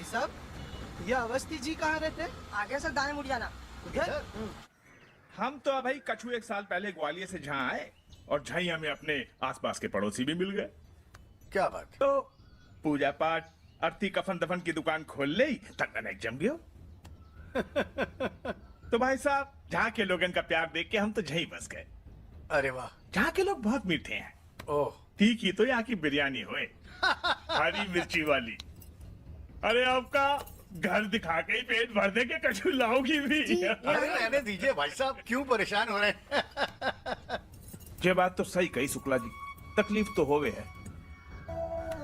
भाई साहब, ये अवस्थी जी कहाँ रहते हैं? आगे से दाएं मुड़ जाना। उधर? हम तो भाई कछु एक साल पहले ग्वालियर से जहाँ आए और जहीं हमें अपने आसपास के पड़ोसी भी मिल गए। क्या बात है? तो पूजा पाठ, अर्थी, कफन दफन की दुकान खोल ली, धंधा नहीं जम गयो। तो भाई साहब, जहाँ के लोगन का प्यार देख के हम तो यहीं बस गए। अरे वाह। जहाँ के लोग बहुत मीठे हैं। ओह, ठीक ही तो यहाँ की बिरयानी होए, हरी मिर्ची वाली। अरे आपका घर दिखा के ही पेट भर दे के कछु लाओगी भी। अरे रहने दीजिए भाई साहब, क्यों परेशान हो रहे हैं? ये बात तो सही कही शुक्ला जी, तकलीफ तो होवे है।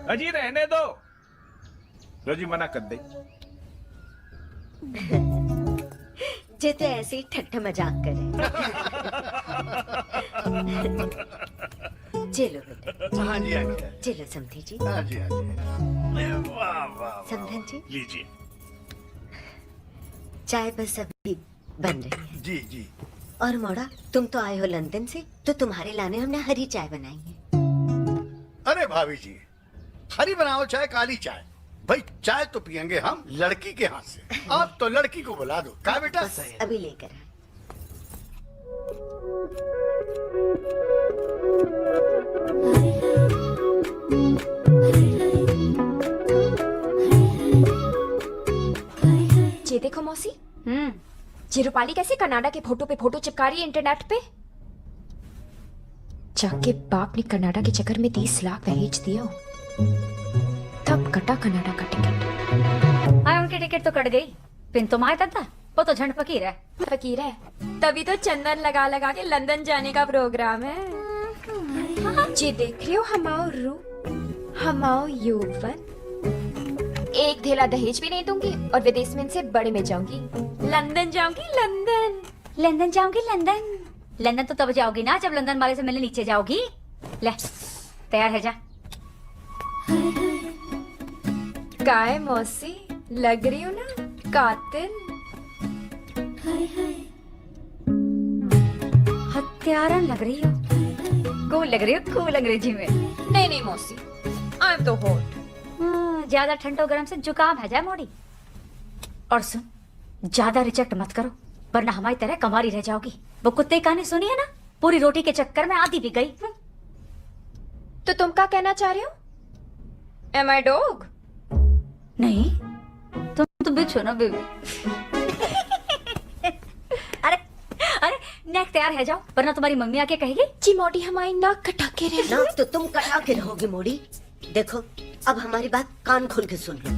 अजी रहने दो, रोजी मना कर दे। जे तो ऐसे ही ठट्ठा मजाक करे। चलो बेटा। हाँ जी, हाँ जी, चलो समधी जी। हाँ जी, हाँ जी। अरे वाह वाह। समधन जी, लीजिए। चाय बस अभी बन रही है। जी जी। और मोड़ा, तुम तो आए हो लंदन से, तो तुम्हारे लाने हमने हरी चाय बनाई है। अरे भाभी जी, हरी बनाओ चाहे काली चाय, भाई चाय तो पियेंगे हम लड़की के हाथ से। आप तो लड़की को बुला दो। क्या बेटा? बस अभी लेकर आए। ये देखो मौसी, ये रूपाली कैसे कनाडा के फोटो पे फोटो चिपका रही है इंटरनेट पे। जाके बाप ने कनाडा के चक्कर में 30 लाख भेज दिया, तब कटा कनाडा का टिकट। हाँ, उनकी टिकट तो कट गई, पिन तो मार था, वो तो झंड फकीर है। फकीर है, तभी तो चंदन लगा लगा के लंदन जाने का प्रोग्राम है। ये देख रही हो हमाओ रूप, हमाओ यौवन। एक धेला दहेज भी नहीं दूंगी और विदेश में इनसे बड़े में जाऊंगी। लंदन जाऊंगी, लंदन। लंदन जाऊंगी, लंदन। लंदन तो तब जाओगी ना जब लंदन वाले से मिलने नीचे जाओगी। ले, तैयार है जा। काय मौसी, लग रही हो ना कातिल। हत्यारन लग रही हो, कूल लग रही हो, कूल अंग्रेजी में। नहीं नहीं मौसी, आई एम तो हॉट। ज्यादा ठंडो गर्म से जुकाम है जा मोड़ी। और सुन, ज्यादा रिजेक्ट मत करो वरना हमारी तरह कमारी रह जाओगी। वो कुत्ते कहानी सुनी है ना, पूरी रोटी के चक्कर में आधी भी गई। तो तुम क्या कहना चाह रहे हो? एम आई डॉग? नहीं, तुम तो बिच हो ना बेबी। अरे अरे, नेक तैयार है जाओ वरना तुम्हारी मम्मी आके कहेगी जी मोटी हमारी नाक कटा के रह। नाक तो तुम कटा के रहोगे मोड़ी। देखो, अब हमारी बात कान खोल के सुन लो।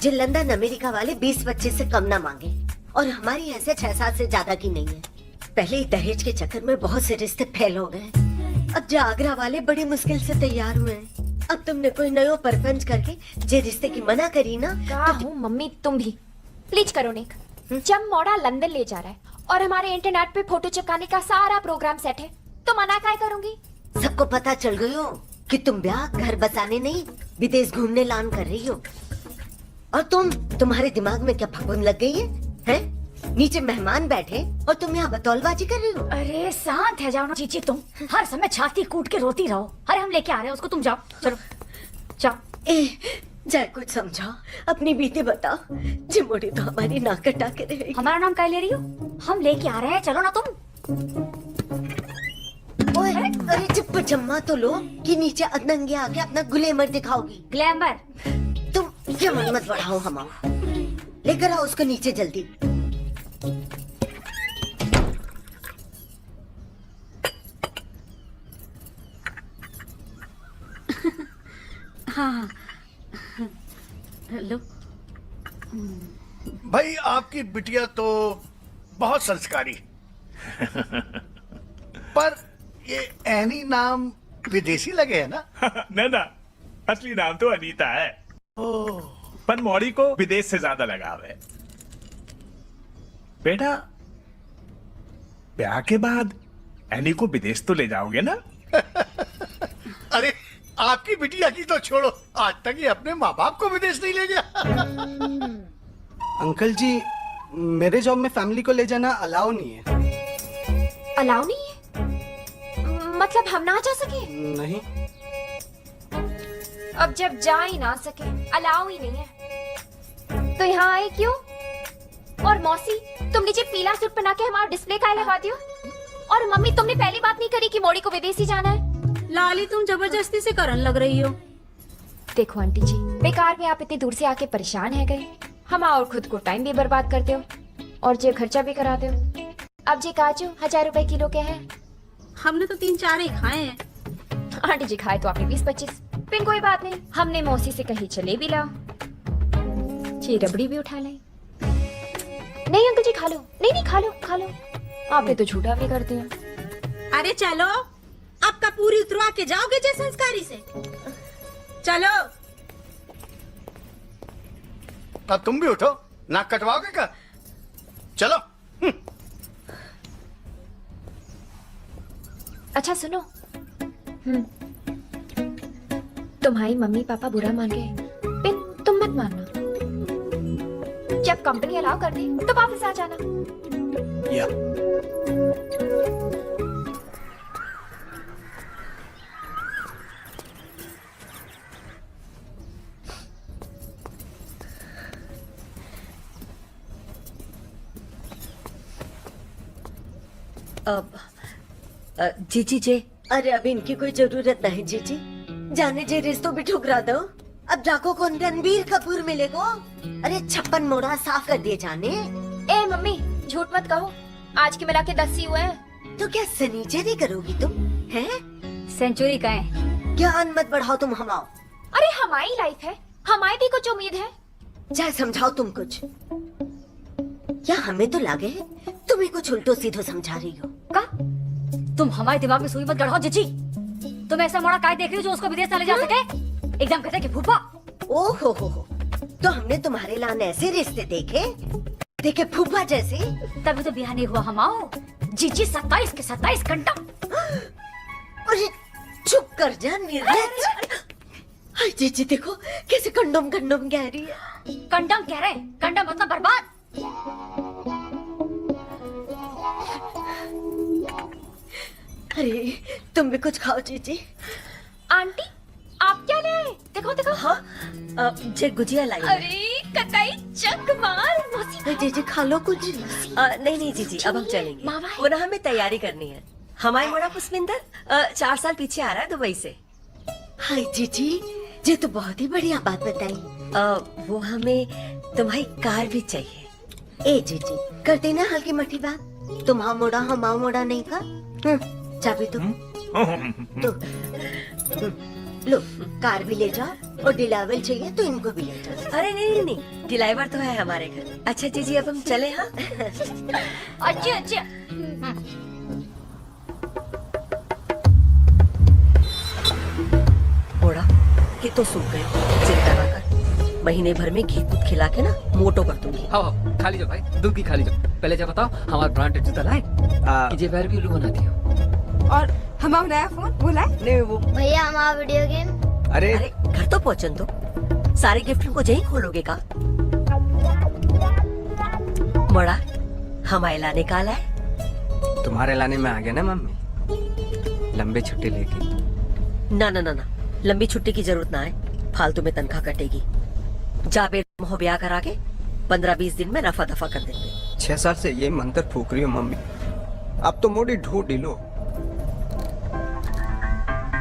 जो लंदन अमेरिका वाले 20-25 से कम ना मांगे और हमारी ऐसे 6-7 से ज्यादा की नहीं है। पहले ही दहेज के चक्कर में बहुत से रिश्ते फेल हो गए। अब जो आगरा वाले बड़ी मुश्किल से तैयार हुए हैं। अब तुमने कोई नयो परपंच करके जे रिश्ते की मना करी ना। क्या हूँ मम्मी, तुम भी प्लीज करो नेक। जब मोड़ा लंदन ले जा रहा है और हमारे इंटरनेट पे फोटो चिपकाने का सारा प्रोग्राम सेट है, तो मना काय करूंगी? सबको पता चल गई हो कि तुम ब्याह घर बसाने नहीं विदेश घूमने लान कर रही हो। और तुम्हारे दिमाग में क्या फफूंद लग गई है? हैं? नीचे मेहमान बैठे और तुम यहाँ बतौलबाजी कर रही हो। अरे शांत है जाओ ना चीची, तुम हर समय छाती कूट के रोती रहो। अरे हम लेके आ रहे हैं उसको, तुम जाओ, चलो जाओ। जाए कुछ समझाओ, अपनी बीते बताओ। जिमोड़ी तो हमारी नाक कटा के रहेगी। हमारा नाम क्या ले रही हो? हम लेके आ रहे हैं, चलो ना तुम। ओए, अरे चुप जम्मा तो लो कि नीचे अदनंगे आके अपना ग्लैमर दिखाओगी। ग्लैमर? तुम ये मत बढ़ाओ हमाओ। लेकर आओ उसको नीचे जल्दी। हाँ, लो। भाई आपकी बिटिया तो बहुत संस्कारी। पर ये एनी नाम विदेशी लगे है ना? ना, असली नाम तो अनीता है। पर मौड़ी को विदेश से ज्यादा लगाव है। बेटा, ब्याह के बाद एनी को विदेश तो ले जाओगे ना? अरे आपकी बिटिया की तो छोड़ो, आज तक ये अपने माँ बाप को विदेश नहीं ले गया। अंकल जी, मेरे जॉब में फैमिली को ले जाना अलाउ नहीं है। अलाउ नहीं है? मतलब हम ना जा सके? नहीं। अब जब जा ही ना सके, अलाउ ही नहीं है, तो यहाँ आए क्यों? और मौसी, तुम नीचे पीला सूट पहना के हमारा डिस्प्ले काहे लगाती हो? और मम्मी, तुमने पहली बात नहीं करी कि मोड़ी को विदेशी जाना है? लाली, तुम जबरदस्ती से करन लग रही हो। देखो आंटी जी, बेकार में आप इतनी दूर से आके परेशान है गए। हम और खुद को टाइम भी बर्बाद करते हो और जे खर्चा भी कराते हो। अब जे काजू 1000 रुपए किलो के हैं। हमने तो 3-4 ही खाए हैं। आंटी जी खाए तो आपने 20-25। फिर कोई बात नहीं, हमने मौसी से कहीं चले भी लाओ, ये रबड़ी भी उठा लाई। नहीं अंकल जी खा लो। नहीं खा लो खा लो। आपने तो झूठा भी कर दिया। अरे चलो, अब का पूरी उतरवा के जाओगे जय संस्कारी से। चलो। अब तुम भी उठो, नाक कटवाओगे क्या? चलो। अच्छा सुनो, तुम्हारी मम्मी पापा बुरा मान गए, फिर तुम मत मानना। जब कंपनी अलाउ कर दे तो वापस आ जाना। या जीजी जे, अरे अभी इनकी कोई जरूरत नहीं जीजी। जाने जे रिश्तों भी ठुकरा दो। अब जाको कौन रणबीर कपूर मिलेगो। अरे 56 मोड़ा साफ कर दिए जाने। ए मम्मी, झूठ मत कहो, आज के मिला के 10 ही हुए हैं। तो क्या सनीचरी करोगी तुम? हैं? सेंचुरी का है। ज्ञान मत बढ़ाओ तुम हमाओ। अरे हमारी लाइफ है, हमारी भी कुछ उम्मीद है। जा समझाओ तुम कुछ। या हमें तो लगे तुम्हें कुछ उल्टो सीधो समझा रही हो। का? तुम हमारे दिमाग में सुई मत गढ़ाओ जीजी। तुम ऐसा मोड़ा काय देख रही हो जो उसको विदेश ना ले जा सके? एकदम कहते कि फूफा। ओ हो। तो हमने तुम्हारे लान ऐसे रिश्ते देखे फूफा जैसे। तभी तो ब्याह नहीं हुआ हमाओ। जीजी 27 के 27 घंटा। अरे चुप कर जा निर्लज। हाय जीजी देखो कैसे कंडोम कह रही है। कंडम कह रहे, कंडम मतलब बर्बाद। अरे तुम भी कुछ खाओ जीजी। आंटी आप क्या ले आए? देखो देखो। हाँ जे गुजिया लाई। अरे कतई चकमाल मौसी। जीजी खा लो कुछ। नहीं जीजी, अब हम चलेंगे। मामा है। वो ना हमें तैयारी करनी है। हमारे मोड़ा पुष्पिंदर 4 साल पीछे आ रहा है दुबई से। हाय जीजी, ये तो बहुत ही बढ़िया बात बताई। वो हमें तुम्हारी कार भी चाहिए। ए जीजी कर देना हल्की मठी बात। तुम्हारा मोड़ा हमारा मोड़ा नहीं का। चाबी तो लो, कार भी ले जाओ और डिलावल चाहिए तो इनको भी ले जाओ। अरे नहीं, डिलाइवर तो है हमारे घर। अच्छा जीजी अब हम चले। हाँ अच्छा। मोड़ा कि तो सूख गए, चिंता ना कर। महीने भर में घी दूध खिला के ना मोटो कर दूंगी। हाँ खा लीजिए भाई, दूध की खा लीजिए। पहले जब बताओ हमारा ब्रांडेड जूता लाए कि जे पैर भी उल्लू बनाती हो। और हमारा नया फोन वो लाए? नहीं वो भैया हमारा वीडियो गेम। अरे घर तो पहुंचन दो। सारे गिफ्ट को जहीं खोलोगे का? मोड़ा हमारे लाने काला है। तुम्हारे लाने में आ गया ना मम्मी, लंबी छुट्टी लेके। ना, लंबी छुट्टी की जरूरत ना है। फालतू में तनख्वाह कटेगी। जा बेरहम ब्याह करा के 15-20 दिन में रफा दफा कर देंगे। 6 साल से ये मंत्र फूक रही हो मम्मी, अब तो मोड़ी ढूंढ लो।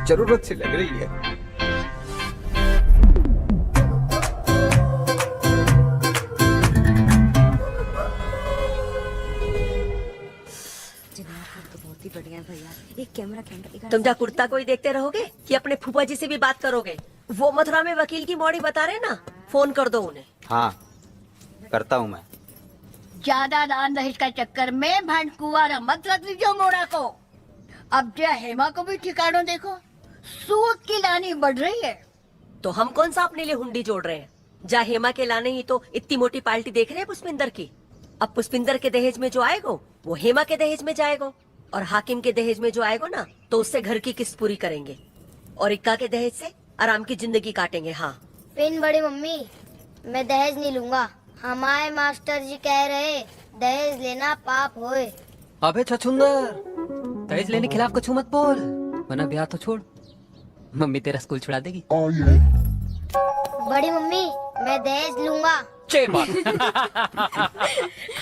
जरूरत सी लग रही है। बहुत ही बढ़िया भैया। एक कैमरा तुम जा कुर्ता कोई देखते रहोगे कि अपने फूफा जी से भी बात करोगे? वो मथुरा में वकील की मौड़ी बता रहे ना, फोन कर दो उन्हें। हाँ करता हूँ मैं। ज्यादा दान दहेज का चक्कर में भंडकुआरा मत रख लीजिए मोड़ा को। अब जो हेमा को भी ठिकानों देखो, सूद की लानी बढ़ रही है। तो हम कौन सा अपने लिए हुंडी जोड़ रहे हैं? जा हेमा के लाने ही तो इतनी मोटी पार्टी देख रहे हैं पुष्पिंदर की। अब पुष्पिंदर के दहेज में जो आएगा वो हेमा के दहेज में जाएगा, और हाकिम के दहेज में जो आएगा ना तो उससे घर की किस्त पूरी करेंगे, और इक्का के दहेज से आराम की जिंदगी काटेंगे। हाँ पिन बड़ी मम्मी, मैं दहेज नहीं लूंगा। हमारे मास्टर जी कह रहे दहेज लेना पाप होए। अबे छछुंदर, दहेज लेने के खिलाफ कुछ मत बोल, वरना ब्याह तो छोड़, मम्मी तेरा स्कूल छुड़ा देगी। बड़ी मम्मी मैं दहेज लूंगा। सच्चे बात।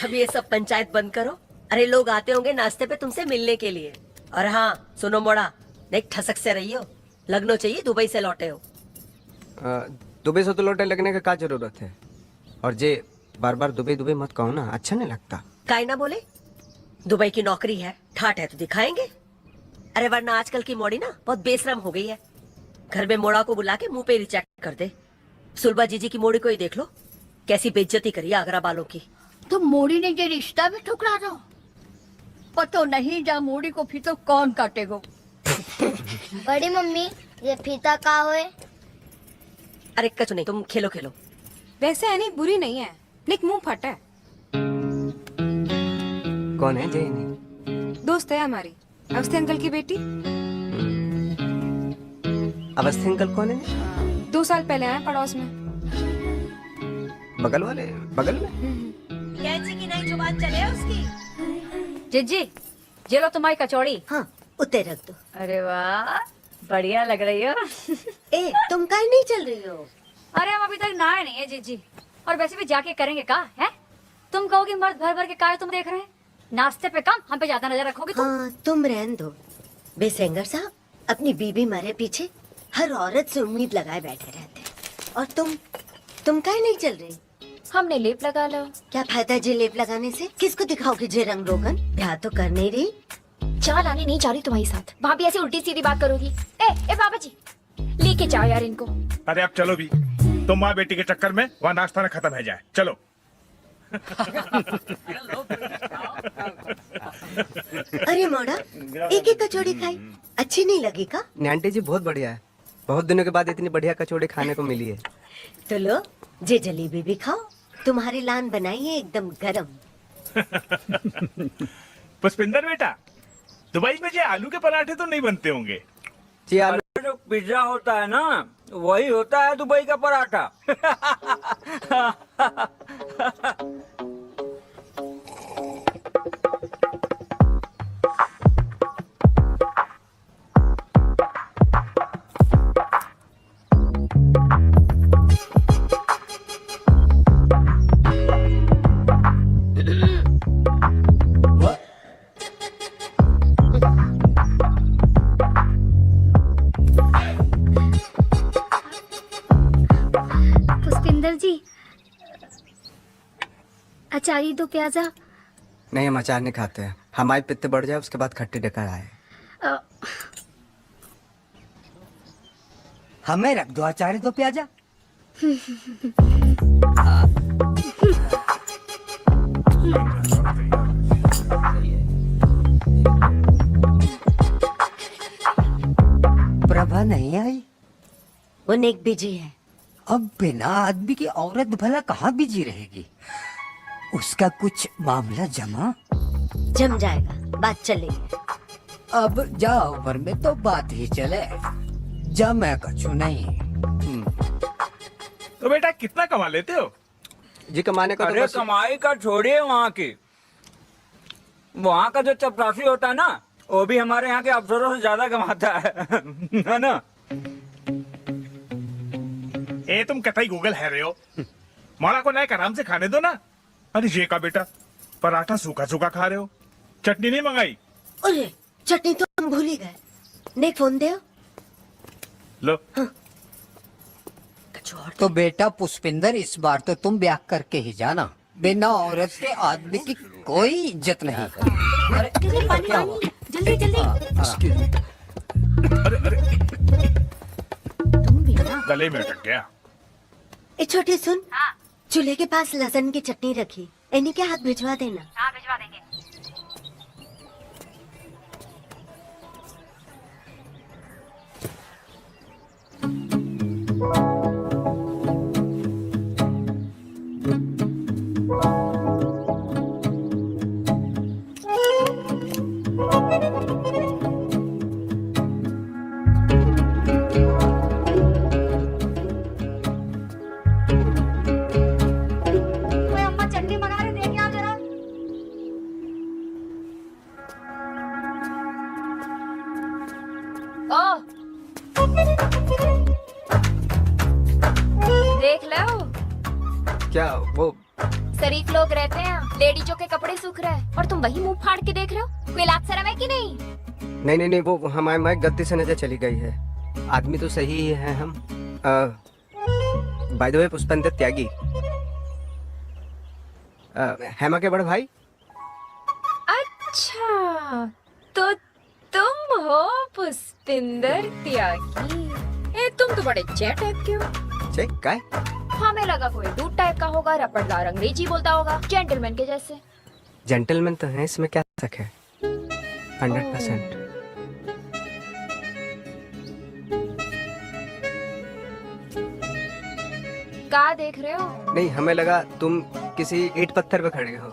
अब ये सब पंचायत बंद करो। अरे लोग आते होंगे नाश्ते पे तुमसे मिलने के लिए। और हाँ सुनो मोड़ा, देख ठसक से रही हो, लगनो चाहिए दुबई से लौटे हो। दुबई से तो लौटे लगने का क्या जरूरत है? और जे बार बार दुबई दुबई मत कहो ना, अच्छा नहीं लगता। काहे ना बोले, दुबई की नौकरी है, ठाट है तो दिखाएंगे। अरे वरना आजकल की मोड़ी ना बहुत बेशरम हो गई है। घर में मोड़ा को बुला के मुंह पे रिचेक कर दे। सुलभा जीजी की मोड़ी को ही देख लो, कैसी बेइज्जती करी आगरा वालों की। तो मोड़ी ने ये रिश्ता भी ठुकरा दो। और तो नहीं जा मोड़ी को फिर तो कौन काटेगा? बड़ी मम्मी ये फीता का होए? अरे कछु नहीं, तुम खेलो खेलो। वैसे एनी बुरी नहीं है, लेकिन मुंह फटा है। कौन है जयनी? दोस्त है हमारी, अवस्थी अंकल की बेटी। अवस्थी अंकल कौन है? 2 साल पहले आए पड़ोस में। बगल वाले, बगल में? कैंची की नई जुबान चले उसकी। जिज्जी, ये लो तुम्हारी कचौड़ी। हाँ उते रख दो। अरे वाह, बढ़िया लग रही हो। ए तुम काहे नहीं चल रही हो? अरे हम अभी तक नहाए नहीं है जिज्जी, और वैसे भी जाके करेंगे का है? तुम कहोगे मर्द भर भर के काय तुम देख रहे हैं, नाश्ते पे कम, हम पे ज्यादा नजर रखोगे तुम। हाँ तुम रहन दो। बेसेंगर साहब अपनी बीबी मारे पीछे हर औरत से उम्मीद लगाए बैठे रहते। और तुम काहे नहीं चल रही? हमने लेप लगा लो। क्या फायदा जे लेप लगाने से? किसको दिखाओगे जे रंग रोगन? ब्याह तो कर नहीं रही। चाल आने नहीं जा रही तुम्हारे साथ। वहाँ भी ऐसी उल्टी सीधी बात करोगी? ए बाबा जी, लेके जाओ यार इनको। अरे अब चलो भी, तुम माँ बेटी के चक्कर में वहाँ नाश्ता न खत्म है जाए। चलो। अरे मोड़ा, एक ही कचौड़ी खाई, अच्छी नहीं लगी का? आंटी जी बहुत बढ़िया है, बहुत दिनों के बाद इतनी बढ़िया कचौड़ी खाने को मिली है। तो लो जे जलेबी भी खाओ, तुम्हारी लान बनाई है एकदम गरम। पुष्पिंदर बेटा, दुबई में जो आलू के पराठे तो नहीं बनते होंगे? जी आलू जो पिज्जा होता है ना, वही होता है दुबई का पराठा। पुष्पिंदर जी अचारी दो प्याजा। नहीं, हम अचार नहीं खाते हैं, हमारे पित्ते बढ़ जाए उसके बाद खट्टी डकार आए। हमें रख दो अचार दो प्याजा। प्रभा नहीं आई? वो नेक बिजी है। अब बिना आदमी की औरत भला कहाँ बिजी रहेगी? उसका कुछ मामला जम जाएगा, बात चलेगी। अब जाओ पर में तो बात ही चले, जमे कछु नहीं। तो बेटा कितना कमा लेते हो? जी कमाने का अरे कमाई का छोड़िए, वहाँ का जो चपरासी होता है ना, वो भी हमारे यहाँ के अफसरों से ज्यादा कमाता है ना? ए तुम कतई गूगल है रहे हो, मौला को लायक आराम से खाने दो ना। अरे ये का बेटा, पराठा सूखा सूखा खा रहे हो, चटनी नहीं मंगाई? अरे चटनी तो हम भूल ही गए। नेक फोन दे लो। हाँ। तो बेटा पुष्पिंदर, इस बार तो तुम ब्याह करके ही जाना, बिना औरत के आदमी की कोई इज्जत नहीं। जल्दी पानी पानी, जल्दी जल्दी। अरे तुम भी ना। गले में अटक गया। ए छोटी सुन, चूल्हे के पास लहसुन की चटनी रखी, इन्हीं के हाथ भिजवा देना। हाँ भिजवा देंगे। क्या वो शरीफ लोग रहते हैं, लेडीजों के कपड़े सूख रहे हैं और तुम वही मुंह फाड़ के देख रहे हो। कोई लाज शर्म है कि नहीं? नहीं, वो हमारे मैं गलती से नजर चली गई है। आदमी तो सही ही है हम। बाय द वे पुष्पेंद्र त्यागी, हेमा के बड़े भाई। अच्छा, तो तुम हो पुष्पिंदर त्यागी। तुम तो बड़े चेट टाइप के हो। चेक काय? हमें लगा कोई दूध टाइप का होगा, रपटदार अंग्रेजी बोलता होगा, जेंटलमैन के जैसे। जेंटलमैन तो है, इसमें क्या शक है? 100%। क्या देख रहे हो? नहीं, हमें लगा तुम किसी ईंट पत्थर पे खड़े हो।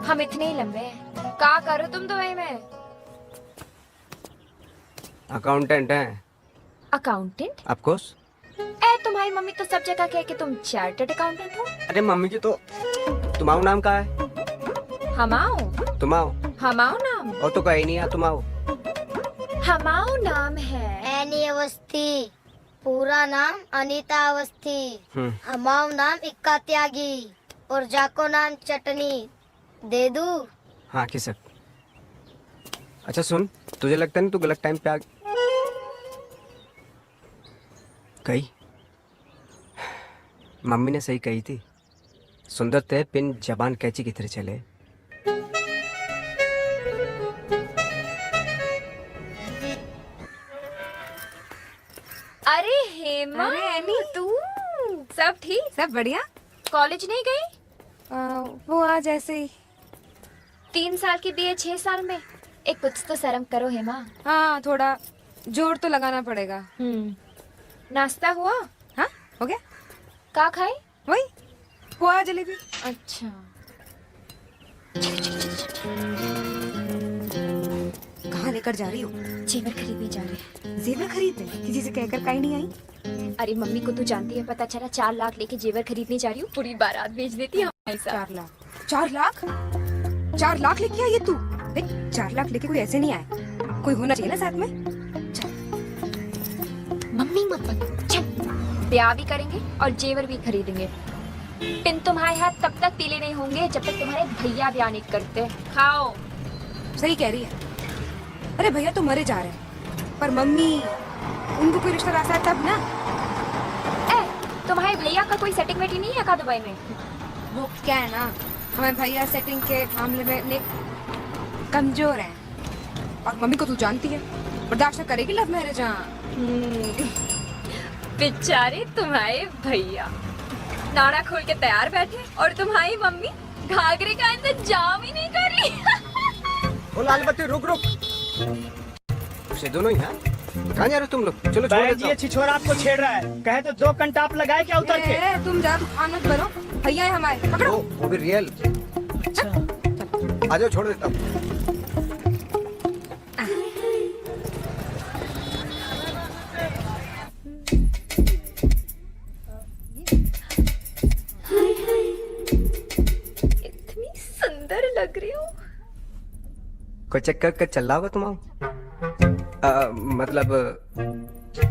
हम इतने ही लंबे हैं। क्या करो तुम दुबई में? अकाउंटेंट हैं। अकाउंटेंट? Of course. तुम्हारी मम्मी तो सब जगह कहे कि तुम चार्टर्ड अकाउंटेंट हो। अरे मम्मी की तो तुम्हारा नाम का है? हमाओ। तुम्हाओ? हमाओ नाम? और तो कहीं नहीं है तुम्हाओ। हमाओ नाम है एनी अवस्थी, पूरा नाम अनीता अवस्थी। हमाओ नाम इक्का त्यागी और जाको नाम चटनी। दे दू? हाँ किसक। अच्छा सुन, तुझे लगता है ना तू गलत टाइम पे आ गई? मम्मी ने सही कही थी, सुंदर ते पिन जबान कैची की तरह चले। अरे हेमा, तू सब ठीक? सब बढ़िया। कॉलेज नहीं गई? वो आज ऐसे ही। 3 साल की बीए 6 साल में। एक कुछ तो शर्म करो हेमा। हाँ, थोड़ा जोर तो लगाना पड़ेगा। नाश्ता हुआ? हाँ हो गया। क्या खाए? वही पोहा जलेबी। अच्छा। कहाँ लेकर जा रही हो? जेवर खरीदने जा रहे हैं। जेवर खरीदने? किसी से कहकर काहे नहीं आई? अरे मम्मी को तू जानती है, पता चला 4 लाख लेके जेवर खरीदने जा रही हूँ, पूरी बारात बेच देती है हमारे साथ। 4 लाख? 4 लाख? 4 लाख लेके आई है तू? 4 लाख लेके कोई ऐसे नहीं आए, कोई होना चाहिए ना साथ में। मम्मी मत बन, चल। ब्याह भी करेंगे और जेवर भी खरीदेंगे। पिन तुम्हारे हाथ तब तक पीले नहीं होंगे जब तक तुम्हारे भैया ब्याह नहीं करते। खाओ। सही कह रही है। अरे भैया तो मरे जा रहे हैं, पर मम्मी उनको कोई रिश्ता रास्ता है तब ना। तुम्हारे भैया का कोई सेटिंग वेटिंग नहीं है का दुबई में? वो क्या है ना, हमारे भैया सेटिंग के मामले में कमजोर है, और मम्मी को तू जानती है, बर्दाश्त करेगी लव मैरिज। बेचारे तुम्हारे भैया नाड़ा खोल के तैयार बैठे और तुम्हारी मम्मी घाघरे का इंतजाम ही नहीं कर ली। ओ लाल बत्ती रुक। से दोनों ही हैं? कहाँ जा रहे हो तुम लोग? चलो छोड़ देता हूँ। छिछोरा आपको छेड़ रहा है, कहे तो 2 घंटा आप लगाए क्या उतर के? तुम जा, खाना करो, भैया है हमारे, पकड़ो। वो भी रियल। आ जाओ, छोड़ देता हूँ। इतनी सुंदर लग रही हूँ। कोई चक्कर का चल रहा होगा तुम्हारा? मतलब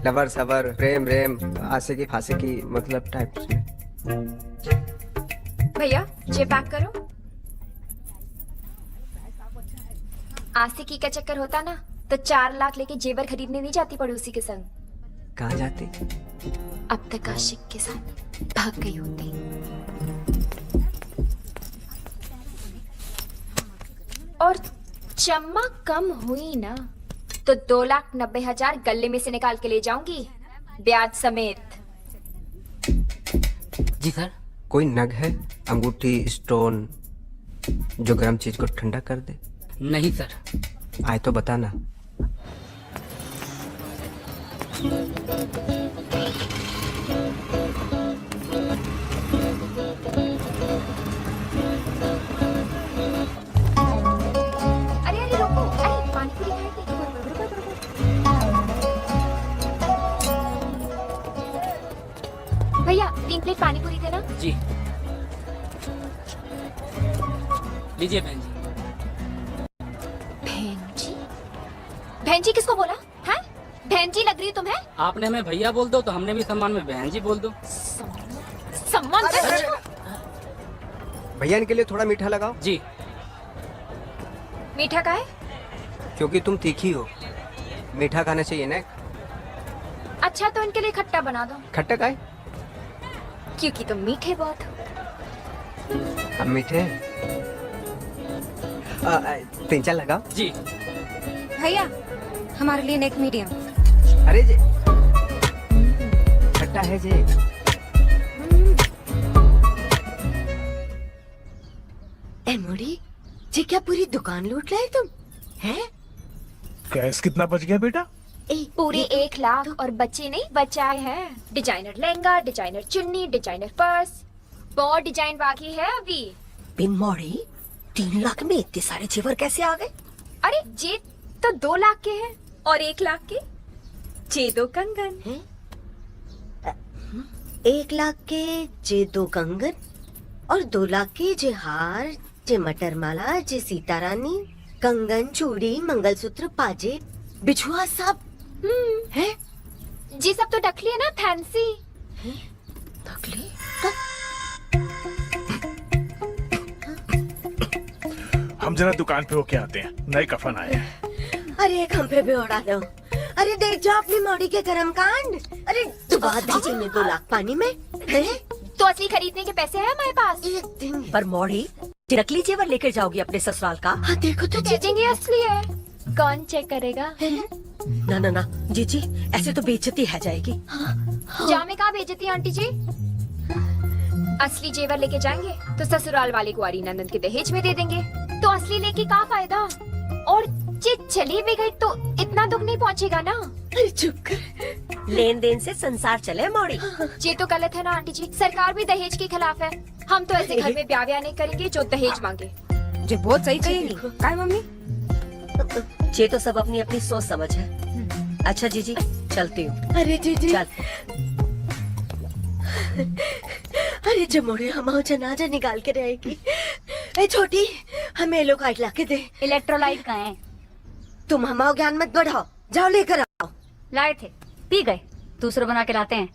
लवर सवर प्रेम रेम आशिकी फासिकी मतलब टाइप में। भैया ये पैक करो। आशिकी का चक्कर होता ना तो 4 लाख लेके जेवर खरीदने नहीं जाती पड़ोसी के संग। कहाँ जाती? अब तक आशिक के साथ भाग गई होती। और चमक कम हुई ना तो 2,90,000 गले में से निकाल के ले जाऊंगी, ब्याज समेत। जी सर। कोई नग है, अंगूठी, स्टोन जो गर्म चीज को ठंडा कर दे? नहीं सर। आए तो बताना। अरे रुको, अरे पानी पूरी खाए थे। भैया 3 प्लेट पानी पूरी देना। जी लीजिए बहन जी। बहन जी किसको बोला है? बहन जी लग रही है तुम्हें? आपने हमें भैया बोल दो तो हमने भी सम्मान में बहन जी बोल दो। सम्मान से भैया इनके लिए थोड़ा मीठा लगाओ। जी। मीठा का है? क्योंकि तुम तीखी हो, मीठा खाना चाहिए ना। अच्छा तो इनके लिए खट्टा बना दो। खट्टा का है? क्योंकि तुम मीठे बहुत हो। हम मीठे। 3-4 लगाओ। जी। भैया हमारे लिए नेक मीडियम। अरे जे खट्टा है जे। ए मोड़ी जी, क्या पूरी दुकान लूट लाए तुम? हैं? कैश कितना बच गया बेटा? पूरे 1 लाख और बच्चे नहीं बचाए हैं। डिजाइनर लहंगा, डिजाइनर चुन्नी, डिजाइनर पर्स, बहुत डिजाइन बाकी है अभी। बिन मोड़ी 3 लाख में इतने सारे जेवर कैसे आ गए? अरे जे तो 2 लाख के हैं और 1 लाख के जे 2 कंगन हैं? 1 लाख के जे 2 कंगन और 2 लाख के जे हार, जे मटर माला, जे सीता रानी, कंगन, चूड़ी, मंगलसूत्र, पाजे, बिछुआ सब है। जी सब तो डकली है ना, फैंसी। डकली? हम जरा दुकान पे होके आते हैं, नए कफन आए हैं। अरे एक हम पे भी उड़ा दो। अरे देख जाओ अपनी मोड़ी के कर्म कांड। अरे दुबा दीजिए में 2 लाख पानी में है? तो असली खरीदने के पैसे हैं हमारे पास। एक दिन पर मोड़ी नकली जेवर लेकर जाओगी अपने ससुराल का? हाँ देखो तो चीजेंगे असली है, कौन चेक करेगा? ना ना ना जीजी, ऐसे तो बेइज्जती है जाएगी। जामे कहाँ बेइज्जती आंटी जी? असली जेवर लेके जाएंगे तो ससुराल वाले कुंवारी नंदन के दहेज में दे देंगे, तो असली लेके क्या फायदा? और जे चली भी गई तो इतना दुख नहीं पहुँचेगा ना। अरे चुप कर। लेन देन से संसार चले मोड़ी। ये तो गलत है ना आंटी जी, सरकार भी दहेज के खिलाफ है। हम तो ऐसे घर में ब्याह नहीं करेंगे जो दहेज मांगे। जे बहुत सही कहेगी। काय मम्मी? ये तो सब अपनी अपनी सोच समझ है। अच्छा जीजी चलती हूँ। अरे जीजी चल। अरे जमोड़े हम जनाजा निकाल के रहेगी। ए छोटी हमें ये लोग ला के दे। इलेक्ट्रोलाइट कहाँ है? तुम हमारा ज्ञान मत बढ़ाओ, जाओ लेकर आओ। लाए थे, पी गए, दूसरे बना के लाते हैं।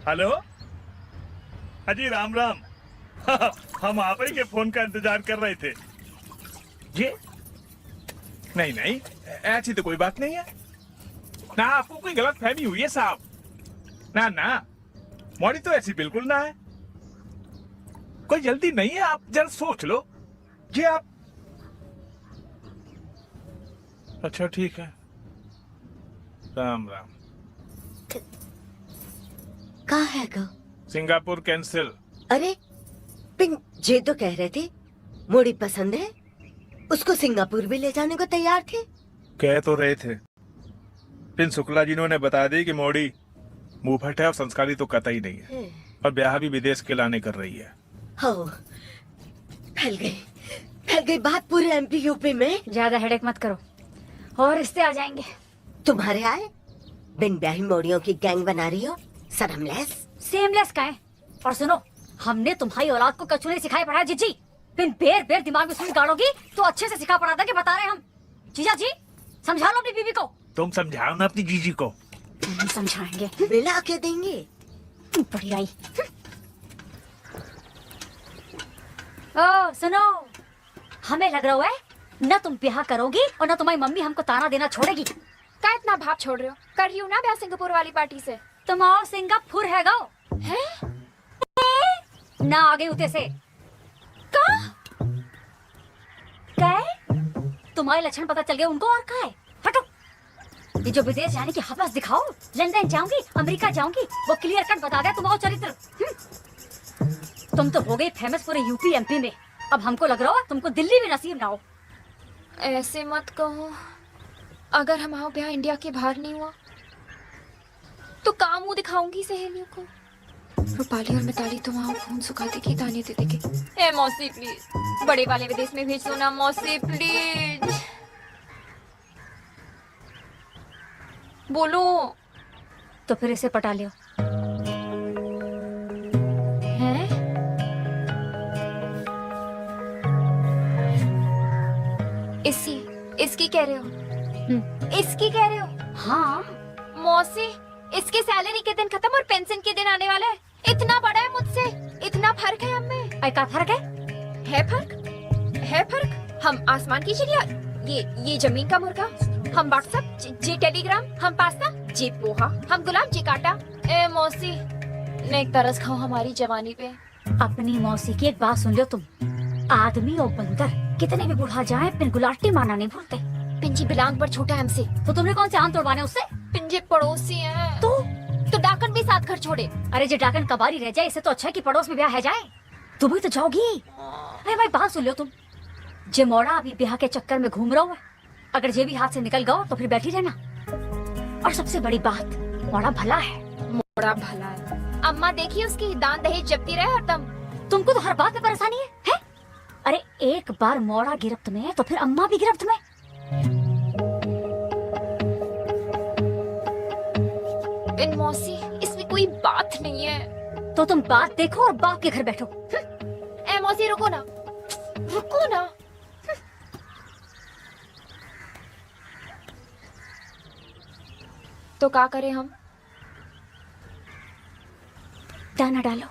हेलो अजी, राम राम। हम आप ही के फोन का इंतजार कर रहे थे। ये नहीं नहीं, ऐसी तो कोई बात नहीं है ना, आपको कोई गलत फहमी हुई है साहब। ना ना, मौड़ी तो ऐसी बिल्कुल ना है, कोई जल्दी नहीं है, आप जरा सोच लो। जी आप अच्छा ठीक है, राम राम। कहाँ है गो? Singapore cancel. अरे पिंक जे तो कह रहे थे मोड़ी पसंद है, उसको सिंगापुर भी ले जाने को तैयार थे। कह तो रहे थे, पिन शुक्ला जी ने बता दी कि मोड़ी मुंहफट है और संस्कारी तो कतई नहीं है, और ब्याह भी विदेश के लाने कर रही है। हो फैल गई बात पूरे एमपी यूपी में। ज्यादा हेडेक मत करो और रिश्ते आ जाएंगे। तुम्हारे आए बिन ब्याही मोड़ियों की गैंग बना रही हो, शर्मलेस। सेमलेस का है। और सुनो, हमने तुम्हारी औलाद को कछु नहीं सिखाया पढ़ाया जीजी। बिन बेर बेर दिमाग में सुन गाड़ोगी तो अच्छे से सिखा पढ़ा था कि बता रहे हम। जीजा जी समझा लो अपनी बीवी को। तुम समझाओ ना अपनी जीजी को। नहीं समझाएंगे, मिला के देंगे। बढ़िया ही। ओ सुनो, हमें लग रहा है न तुम ब्याह करोगी और न तुम्हारी मम्मी हमको ताना देना छोड़ेगी। क्या इतना भाप छोड़ रहे हो? कर रही हूँ ना ब्याह सिंगापुर वाली पार्टी से। तुम आओ सिंगापुर है गाओ हैं? ना आगे उते से तुम्हारे लक्षण पता चल गए उनको। और का है, हटो। ये जो विदेश जाने की हवस दिखाओ, लंदन जाऊंगी, अमेरिका जाऊंगी, वो क्लियर कट बता दे तुम्हारा चरित्र। तुम तो हो गई फेमस पूरे यूपी एमपी में, अब हमको लग रहा हो तुमको दिल्ली में नसीब ना हो। ऐसे मत कहो, अगर हमारा ब्याह इंडिया के बाहर नहीं हुआ तो काम मुंह दिखाऊंगी सहेलियों को। रूपाली और मिताली तो वहाँ खून सुखा देगी, ताने दे देगी। ए मौसी प्लीज, बड़े वाले विदेश में भेज दो ना मौसी प्लीज। बोलो। तो फिर इसे पटा लियो। हैं? इसकी कह रहे हो? इसकी कह रहे हो? हाँ मौसी, इसकी सैलरी के दिन खत्म और पेंशन के दिन आने वाला है। इतना बड़ा है मुझसे, इतना फर्क है हम में। क्या फर्क है? है फर्क, है फर्क। हम आसमान की चिड़िया, ये जमीन का मुर्गा। हम व्हाट्सएप, जी टेलीग्राम। हम पास्ता, जी पोहा। हम गुलाब, जी काटा। ए मौसी, ने एक तरस खाओ हमारी जवानी पे। अपनी मौसी की एक बात सुन लो तुम, आदमी और बंदर कितने भी बुढ़ा जाए पिन गुलाटी मारना नहीं भूलते। पिंजी बिलांग पर छोटा हमसे, तो तुमने कौन से आम तोड़वाने उससे? पिंजे पड़ोसी हैं। तो डाकन भी साथ घर छोड़े। अरे जो डाकन कबारी रह जाए, इससे तो अच्छा है कि पड़ोस में ब्याह है जाए। तुम भी तो जाओगी। अरे भाई बात सुन लो तुम, जे मोड़ा अभी ब्याह के चक्कर में घूम रहा है, अगर जे भी हाथ से निकल गया तो फिर बैठी रहना। और सबसे बड़ी बात, मोड़ा भला है। मोड़ा भला है। अम्मा देखिए उसकी दान दहेज जपती रहे हरदम। तुमको तो हर बात में परेशानी है? अरे एक बार मोड़ा गिरफ्त में तो फिर अम्मा भी गिरफ्त में। इन मौसी, इसमें कोई बात नहीं है। तो तुम बात देखो और बाप के घर बैठो। ए मौसी रुको ना, रुको ना। तो क्या करें हम? दाना डालो।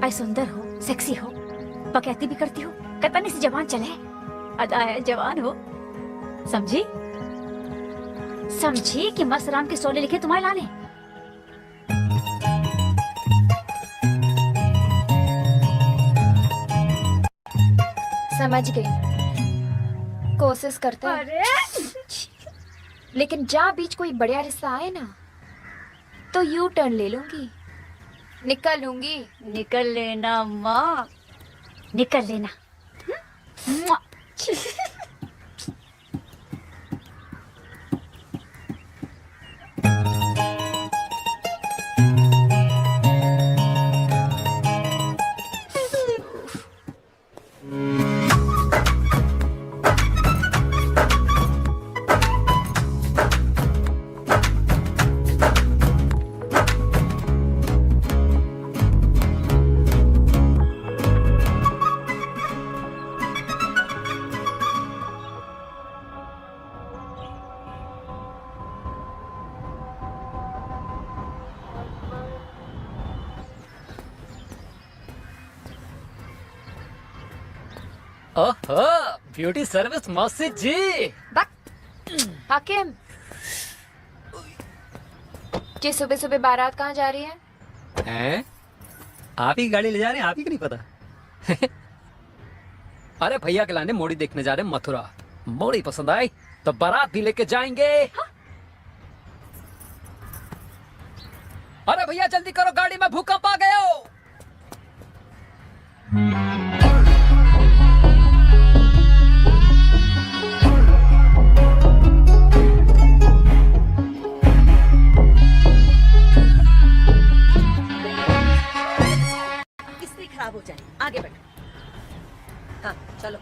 आई सुंदर हो, सेक्सी हो, बकैती भी करती हो, कतनी सी जवान चले, अदाया जवान हो। समझी? समझी कि मस्त राम के सोले लिखे तुम्हारे लाने। समझ गई, कोशिश करते हैं। लेकिन जहाँ बीच कोई बढ़िया रिश्ता आए ना, तो यू टर्न ले लूंगी, निकल लूंगी। निकल लेना माँ, निकल लेना। ओहो, ब्यूटी सर्विस मौसी जी। हाकिम जी, सुबह सुबह बारात कहाँ जा रही है? हैं? आप ही गाड़ी ले जा रहे हैं? आप ही को नहीं पता? अरे भैया के लाने मोड़ी देखने जा रहे हैं मथुरा। मोड़ी पसंद आई तो बारात भी लेके जाएंगे। अरे भैया जल्दी करो, गाड़ी में भूकंप आ गया हो। खराब हो जाए, आगे बढ़ो। हाँ चलो।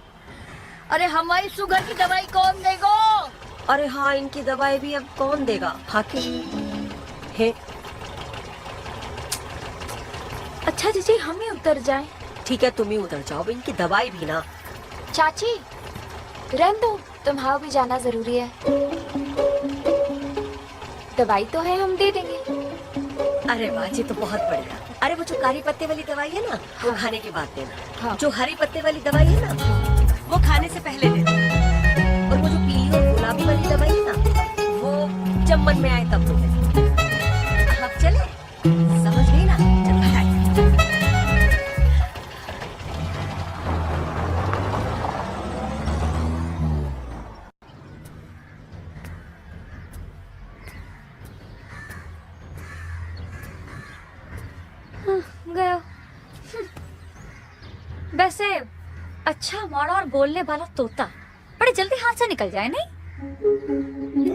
अरे हमारी शुगर की दवाई कौन देगा? अरे हाँ, इनकी दवाई भी अब कौन देगा? हाकिम है। अच्छा जीजी, हम ही उतर जाएं। ठीक है, तुम ही उतर जाओ, इनकी दवाई भी ना। चाची रहने दो, तुम्हारा भी जाना जरूरी है। दवाई तो है, हम दे देंगे। अरे बाजी तो बहुत बढ़िया। अरे वो जो कारी पत्ते वाली दवाई है ना, वो खाने के बाद देना। हाँ। जो हरी पत्ते वाली दवाई है ना, वो खाने से पहले देना। और वो जो पीली और गुलाबी वाली दवाई है ना, वो जब मन में आए तब दो। अब चले, समझ गई ना? चलो गया। वैसे अच्छा मोड़ा और बोलने वाला तोता बड़े जल्दी हाथ से निकल जाए, नहीं?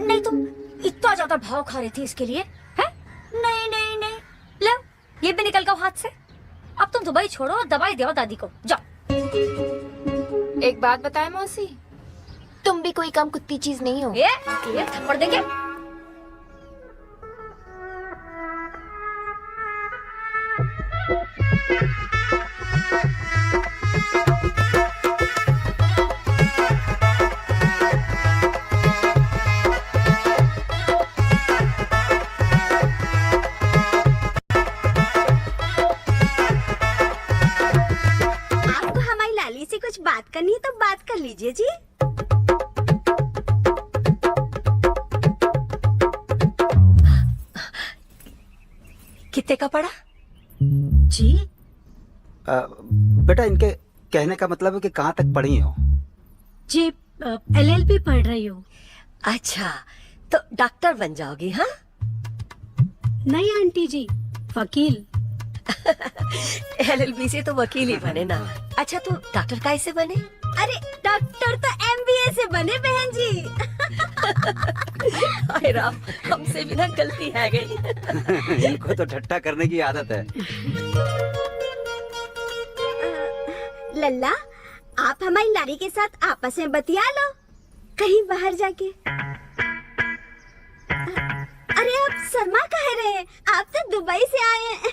नहीं तुम इतना ज्यादा भाव खा रही थी इसके लिए, हैं? नहीं नहीं नहीं, लो ये भी निकल गया हाथ से। अब तुम दुबई छोड़ो और दवाई दो दादी को, जाओ। एक बात बताए मौसी, तुम भी कोई कम कुत्ती चीज नहीं हो। ये थप्पड़ देंगे। कितने का पड़ा? जी बेटा इनके कहने का मतलब है कि कहाँ तक पढ़ी हो? जी LLB पढ़ रही हूँ। अच्छा, तो डॉक्टर बन जाओगी? हाँ नहीं आंटी जी, वकील। LLB से तो वकील ही बने ना। अच्छा, तो डॉक्टर कैसे बने? अरे डॉक्टर तो MBA से बने बहन जी। हाय राम, हमसे भी ना गलती है गई। इनको तो ठट्टा करने की आदत है। लल्ला, आप हमारी लाड़ी के साथ आपस में बतिया लो कहीं बाहर जाके। अरे आप शर्मा कह रहे हैं, आप तो दुबई से आए हैं।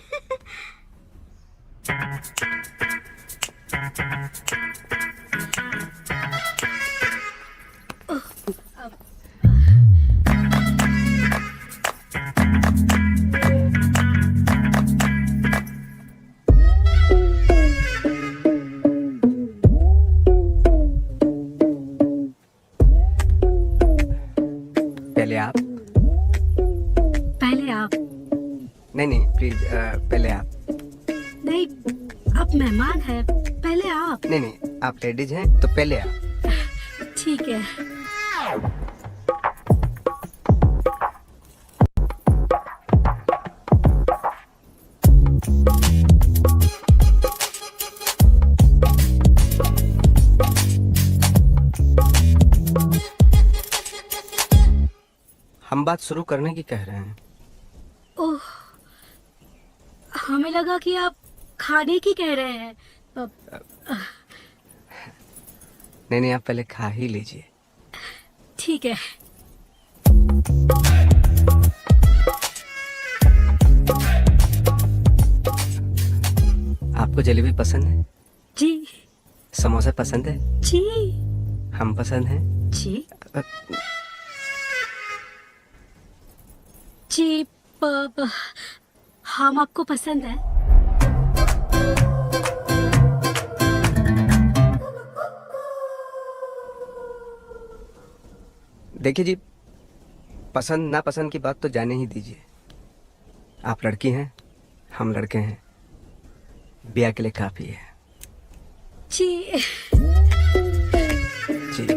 पहले आप। पहले आप। नहीं प्लीज, पहले आप। नहीं, आप मेहमान हैं, पहले आप। नहीं आप लेडीज हैं तो पहले आप। ठीक है। हम बात शुरू करने की कह रहे हैं। ओह, हमें लगा कि आप खाने की कह रहे हैं। नहीं आप पहले खा ही लीजिए। ठीक है। आपको जलेबी पसंद है? जी। समोसा पसंद है? जी। हम पसंद हैं? जी। जी, हम आपको पसंद है? देखिए जी, पसंद ना पसंद की बात तो जाने ही दीजिए। आप लड़की हैं, हम लड़के हैं, ब्याह के लिए काफी है। जी। जी।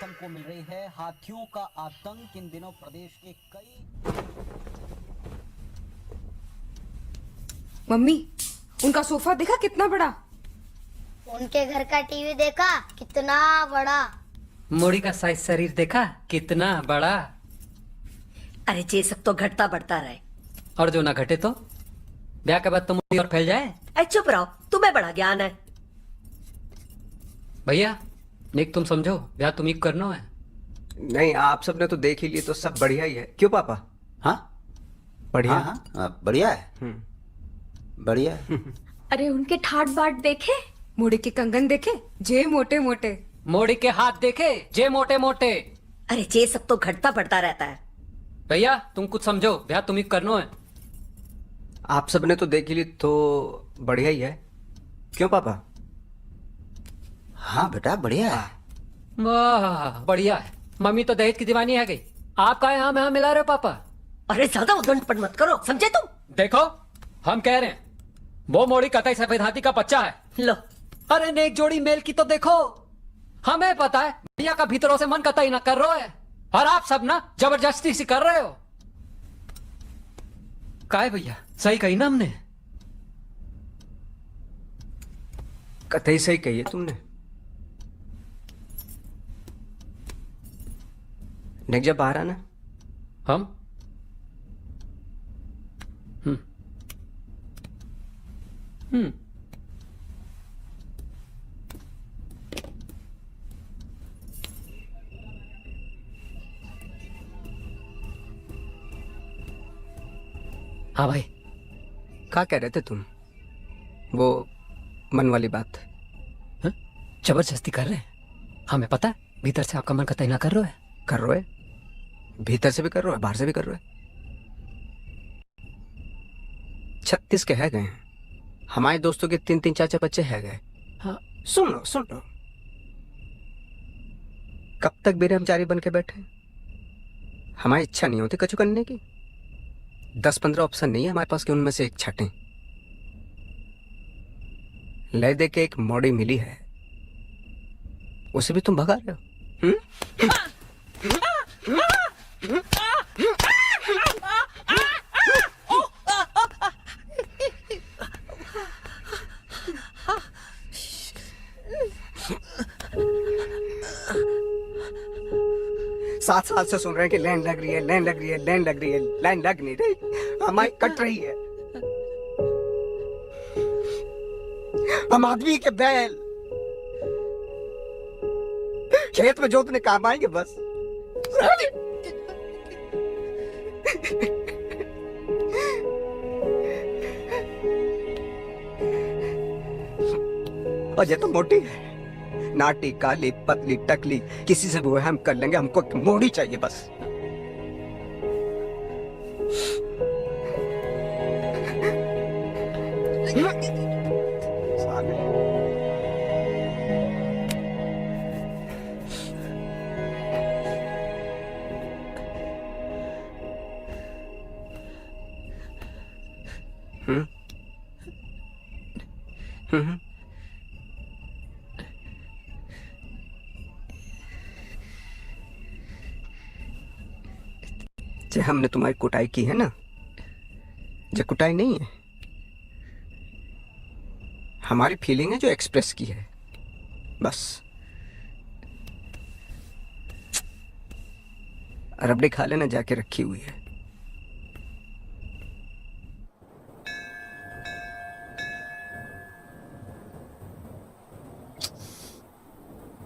हमको मिल रही है हाथियों का आतंक इन दिनों प्रदेश के कई। मम्मी, उनका सोफा देखा कितना बड़ा? उनके घर का टीवी देखा कितना बड़ा? मोड़ी का साइज शरीर देखा कितना बड़ा? अरे ये सब तो घटता बढ़ता रहे। और जो ना घटे तो ब्याह के बाद तो मोड़ी और फैल जाए। अरे चुप रहो, तुम्हें बड़ा ज्ञान है। भैया निक तुम समझो, ब्याह तुम ही करना है। नहीं आप सबने तो देख ही लिए तो सब बढ़िया ही है। क्यों पापा? हाँ बढ़िया। हाँ, बढ़िया है। बढ़िया है। अरे उनके ठाट बाट देखे? मोड़ी के कंगन देखे, जे मोटे मोटे। मोड़ी के हाथ देखे, जे मोटे मोटे। अरे ये सब तो घटता बढ़ता रहता है। भैया तुम कुछ समझो, ब्याह तुम ही करना है। आप सबने तो देख ही ली तो बढ़िया ही है। क्यों पापा? हाँ बेटा बढ़िया है। वाह बढ़िया है। मम्मी तो दहेज की दीवानी है गई। आप का यहाँ में हाँ मिला रहे हो पापा? अरे ज्यादा उद्दंड मत करो, समझे तुम? देखो हम कह रहे हैं, वो मोड़ी कतई सफेद हाथी का बच्चा है। लो, अरे नेक जोड़ी मेल की तो देखो। हमें पता है भैया का भीतरों से मन कतई ना कर रहा है, और आप सब ना जबरदस्ती से कर रहे हो। का है भैया, सही कही ना हमने? कतई सही कही है तुमने। नेक जब बाहर आना हम हाँ भाई। क्या कह रहे थे तुम? वो मन वाली बात। जबरदस्ती कर रहे हैं, हमें पता है भीतर से आपका मन कतई ना कर रहा है। कर रहे? भीतर से भी कर रहे हो, बाहर से भी कर रहे हो। 36 के है गए हैं। हमारे दोस्तों के 3-3 4-4 बच्चे है गए। हाँ। सुन लो कब तक बेरहमचारी बन के बैठे? हमारी इच्छा नहीं होती कछु करने की। 10-15 ऑप्शन नहीं है हमारे पास कि उनमें से एक छटें। ले दे के एक मॉडी मिली है, उसे भी तुम भगा रहे हो। साथ साथ से सुन रहे हैं कि लैंड लग रही है, लैंड लग रही है, लैंड लग रही है। लैंड लग नहीं रही, हमारी कट रही है। हम आदमी के बैल खेत में जोतने काम आएंगे बस। और ये तो मोटी है, नाटी काली पतली टकली, किसी से भी हम कर लेंगे, हमको मोड़ी चाहिए बस। जे हमने तुम्हारी कुटाई की है ना, जो कुटाई नहीं है, हमारी फीलिंग है जो एक्सप्रेस की है बस। रबड़ी खा लेना जाके रखी हुई है।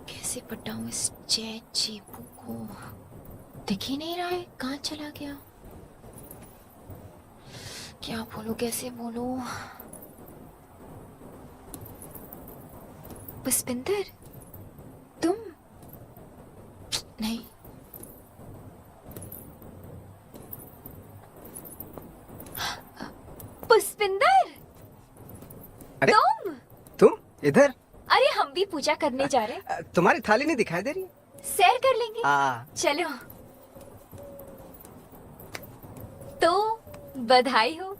कैसे पटाऊं इस चीपू को? दिख ही नहीं रहा है, कहाँ चला गया? क्या बोलूं, कैसे बोलूं? पुष्पिंदर, तुम? नहीं, पुष्पिंदर, अरे तुम इधर? अरे हम भी पूजा करने जा रहे हैं। तुम्हारी थाली नहीं दिखाई दे रही? सैर कर लेंगे। चलो। तो बधाई हो,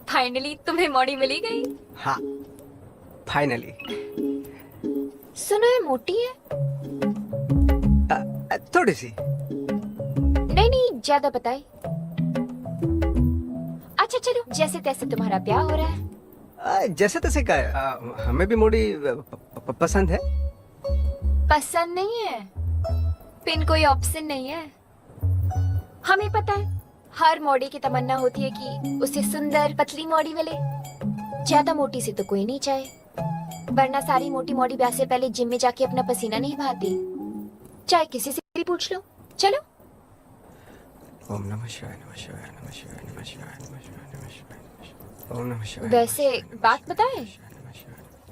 फाइनली तुम्हें मॉडी मिली गई। हाँ, फाइनली। सुनो, ये मोटी है? थोड़ी सी। नहीं नहीं, ज्यादा बताई। अच्छा चलो, जैसे तैसे तुम्हारा ब्याह हो रहा है। जैसे तैसे का है, हमें भी मोड़ी पसंद है। पसंद नहीं है, पिन कोई ऑप्शन नहीं है। हमें पता है, हर मोड़ी की तमन्ना होती है कि उसे सुंदर पतली मोड़ी मिले। ज्यादा मोटी से तो कोई नहीं चाहे, वरना सारी मोटी मोड़ी ब्याह से पहले जिम में जाके अपना पसीना नहीं बहाती। चाहे किसी से भी पूछ लो। चलो। ओम नमः शिवाय, नमः शिवाय, नमः शिवाय, नमः शिवाय, नमः शिवाय, नमः शिवाय। ओम नमः शिवाय। वैसे बात बताए,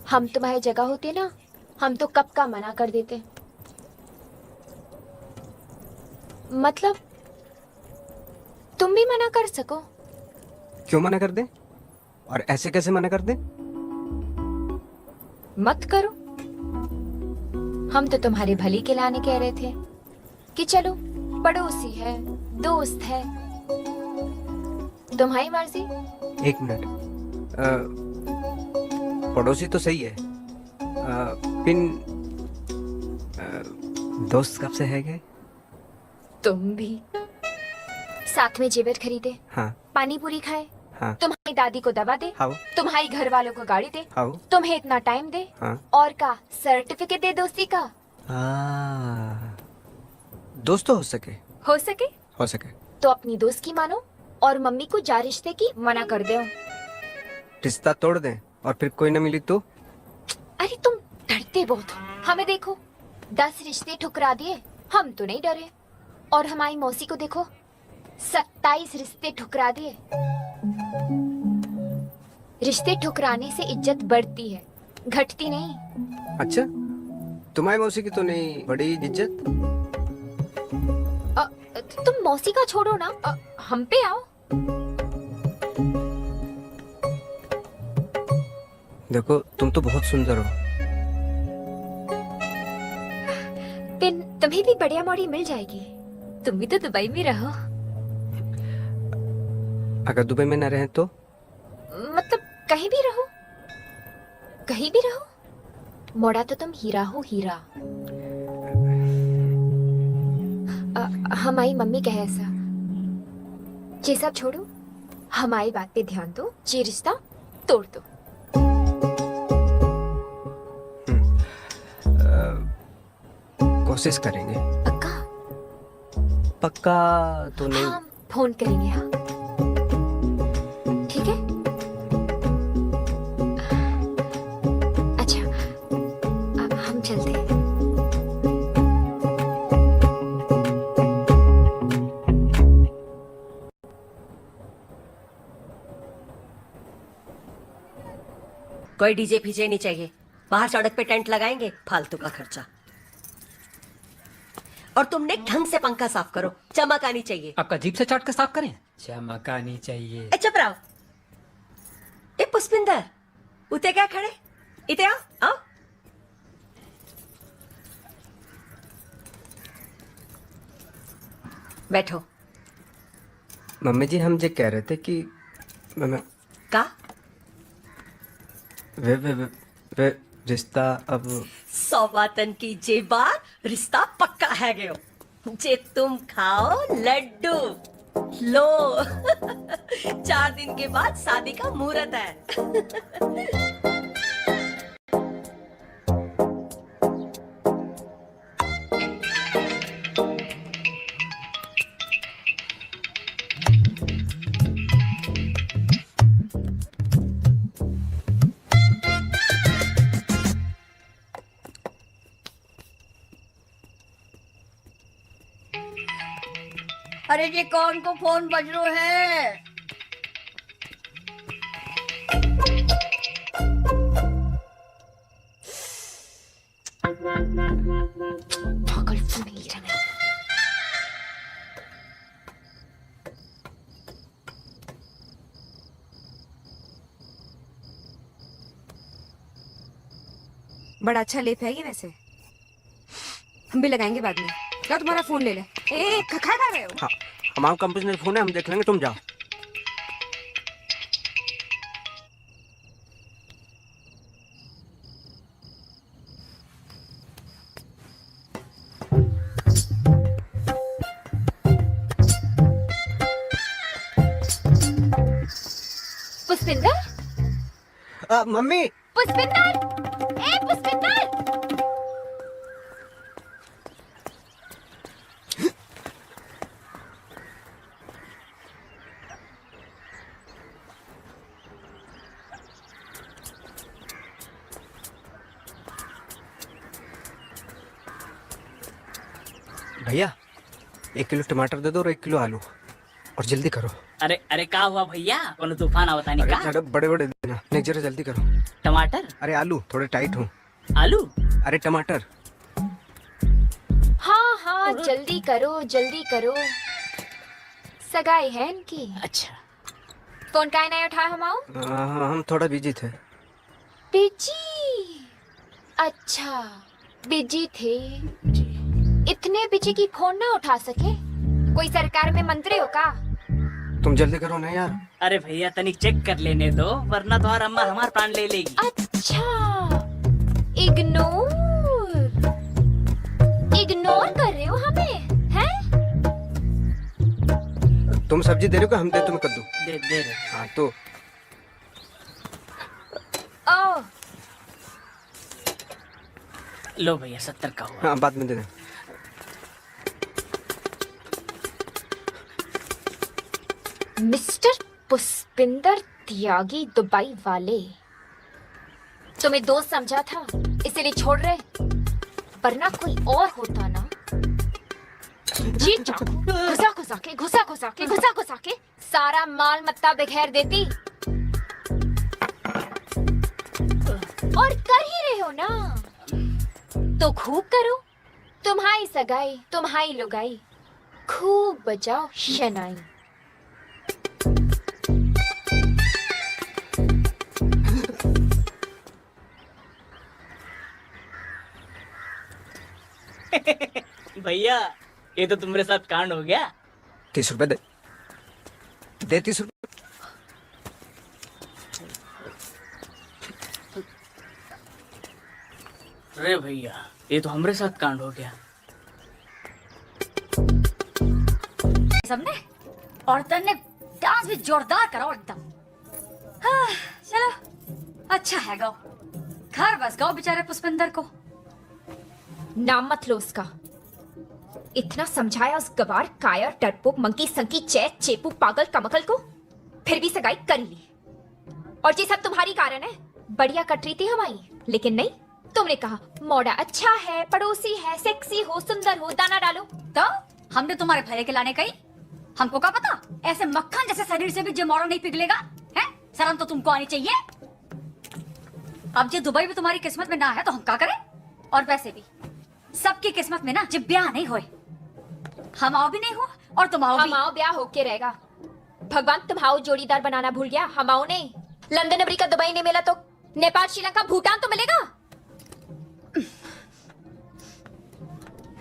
हम तुम्हारी जगह होते ना, हम तो कब का मना कर देते। मतलब तुम भी मना कर सको। क्यों मना कर दे? और ऐसे कैसे मना कर दे? मत करो। हम तो तुम्हारे भली के लाने कह रहे थे कि चलो, पड़ोसी है, दोस्त है, तुम्हारी मर्जी। एक मिनट, पड़ोसी तो सही है, पिन दोस्त कब से है गए? तुम भी साथ में जेवर खरीदे, हाँ, पानी पूरी खाए, हाँ, तुम्हारी दादी को दवा दे, हाँ, तुम्हारी घर वालों को गाड़ी दे, हाँ, तुम्हें इतना टाइम दे, हाँ, और का सर्टिफिकेट दे दोस्ती का। दोस्त तो हो सके, हो सके हो सके तो अपनी दोस्त की मानो और मम्मी को जा रिश्ते की मना कर दो। रिश्ता तोड़ दें और फिर कोई न मिली तो? अरे तुम डरते बहुत हो। हमें देखो, 10 रिश्ते ठुकरा दिए, हम तो नहीं डरे। और हमारी मौसी को देखो, 27 रिश्ते ठुकरा दिए। रिश्ते ठुकराने से इज्जत बढ़ती है, घटती नहीं। अच्छा, तुम्हारी मौसी की तो नहीं बड़ी इज्जत? तुम मौसी का छोड़ो ना, हम पे आओ। देखो, तुम तो बहुत सुंदर हो। पिन, तुम्हें कहीं भी बढ़िया मोड़ी मिल जाएगी। तुम भी तो दुबई में रहो। अगर दुबई में न रहे तो? मतलब कहीं भी रहो, कहीं भी रहो। मोड़ा तो तुम हीरा हो, हीरा। हमारी मम्मी कहे ऐसा। ये सब छोड़ो, हमारी बात पे ध्यान दो। ये रिश्ता तोड़ दो। कोशिश करेंगे। पक्का? पक्का तो नहीं। हम फोन करेंगे। हाँ ठीक है। अच्छा, हम चलते हैं। कोई डीजे फीजे नहीं चाहिए। बाहर सड़क पे टेंट लगाएंगे, फालतू का खर्चा। और तुमने ढंग से पंखा साफ करो, चमक आनी चाहिए। आपका जीप से चाट के साफ करें? चमक आनी चाहिए। चुप रहो। ए पुष्पिंदर, उते क्या खड़े? इते आओ, आओ। बैठो। मम्मी जी हम ये कह रहे थे कि का वे रिश्ता अब सौवातन की जे बार रिश्ता पक्का है गयो। जे तुम खाओ लड्डू लो। 4 दिन के बाद शादी का मुहूर्त है। अरे ये कौन को फोन बज रो है? पागल फोन ही रहा। बड़ा अच्छा लेप है ये वैसे। हम भी लगाएंगे बाद में। लो तुम्हारा फोन ले ले। ए खा खा रहे हो? हाँ, हमारा कंपनी में फोन है, हम देख लेंगे, तुम जाओ। पुष्पिंदर? मम्मी। पुष्पिंदर! ए पुष्पिंदर! भैया 1 किलो टमाटर दे दो और 1 किलो आलू, और जल्दी करो। अरे अरे का हुआ भैया? कोनो तूफान आवता नहीं का? अरे बड़े बड़े देना, नहीं जरा जल्दी करो। टमाटर? अरे आलू थोड़े टाइट हो। आलू? अरे टमाटर। हाँ हाँ जल्दी करो, जल्दी करो। सगाई है इनकी। अच्छा। फोन काहे नहीं उठाया हमाओ? हम थोड़ा बिजी थे। बिजी? अच्छा बिजी थे। इतने बिजी की फोन ना उठा सके? कोई सरकार में मंत्री हो का? तुम जल्दी करो ना यार। अरे भैया तनिक चेक कर लेने दो, वरना तुम्हारा अम्मा हमार प्राण ले लेगी। अच्छा इग्नोर कर रहे हो हमें, हैं? तुम सब्जी दे रहे हो कि हम दे तुम्हें कद्दू? दे रहे। हाँ तो ओ लो भैया 70 का हुआ। हाँ बाद में दे दें। मिस्टर पुष्पिंदर त्यागी दुबई वाले, तुम्हें दोस्त समझा था इसीलिए छोड़ रहे, वरना कोई और होता ना। जी चाकू घुसा घुसा के सारा माल मत्ता बिखेर देती। और कर ही रहे हो ना, तो खूब करो। तुम्हारी सगाई, तुम्हारी लुगाई, खूब बजाओ शनाई। भैया ये तो तुम्हारे साथ कांड हो गया। 30 रुपए दे 30 रुपए। अरे भैया ये तो हमारे साथ कांड हो गया। सबने और तन ने डांस भी जोरदार करो एकदम। हाँ, चलो अच्छा है गो, घर बस गो बेचारे पुष्पिंदर को। नाम मत लो उसका। इतना समझाया उस गवार कायर डरपोक मंकी संकी चैत चेपू पागल कमकल को, फिर भी सगाई कर ली। और ये सब तुम्हारी कारण है। बढ़िया कट रही थी हमारी, लेकिन नहीं, तुमने कहा मोड़ा अच्छा है, पड़ोसी है, सेक्सी हो, सुंदर हो, दाना डालो। तो हमने तुम्हारे भैया के लाने कही, हमको क्या पता ऐसे मक्खन जैसे शरीर से भी जो मोड़ा नहीं पिघलेगा है। शर्म तो तुमको आनी चाहिए। अब जो दुबई में तुम्हारी किस्मत में ना है तो हम क्या करें। और वैसे भी सबकी किस्मत में ना जब ब्याह नहीं होए, हम आओ भी नहीं हो और तुम आओ भी। हम आओ ब्याह होके रहेगा। भगवान तुम्हारा जोड़ीदार बनाना भूल गया। हम आओ नहीं, लंदन अमेरिका दुबई नहीं मिला तो नेपाल श्रीलंका भूटान तो मिलेगा।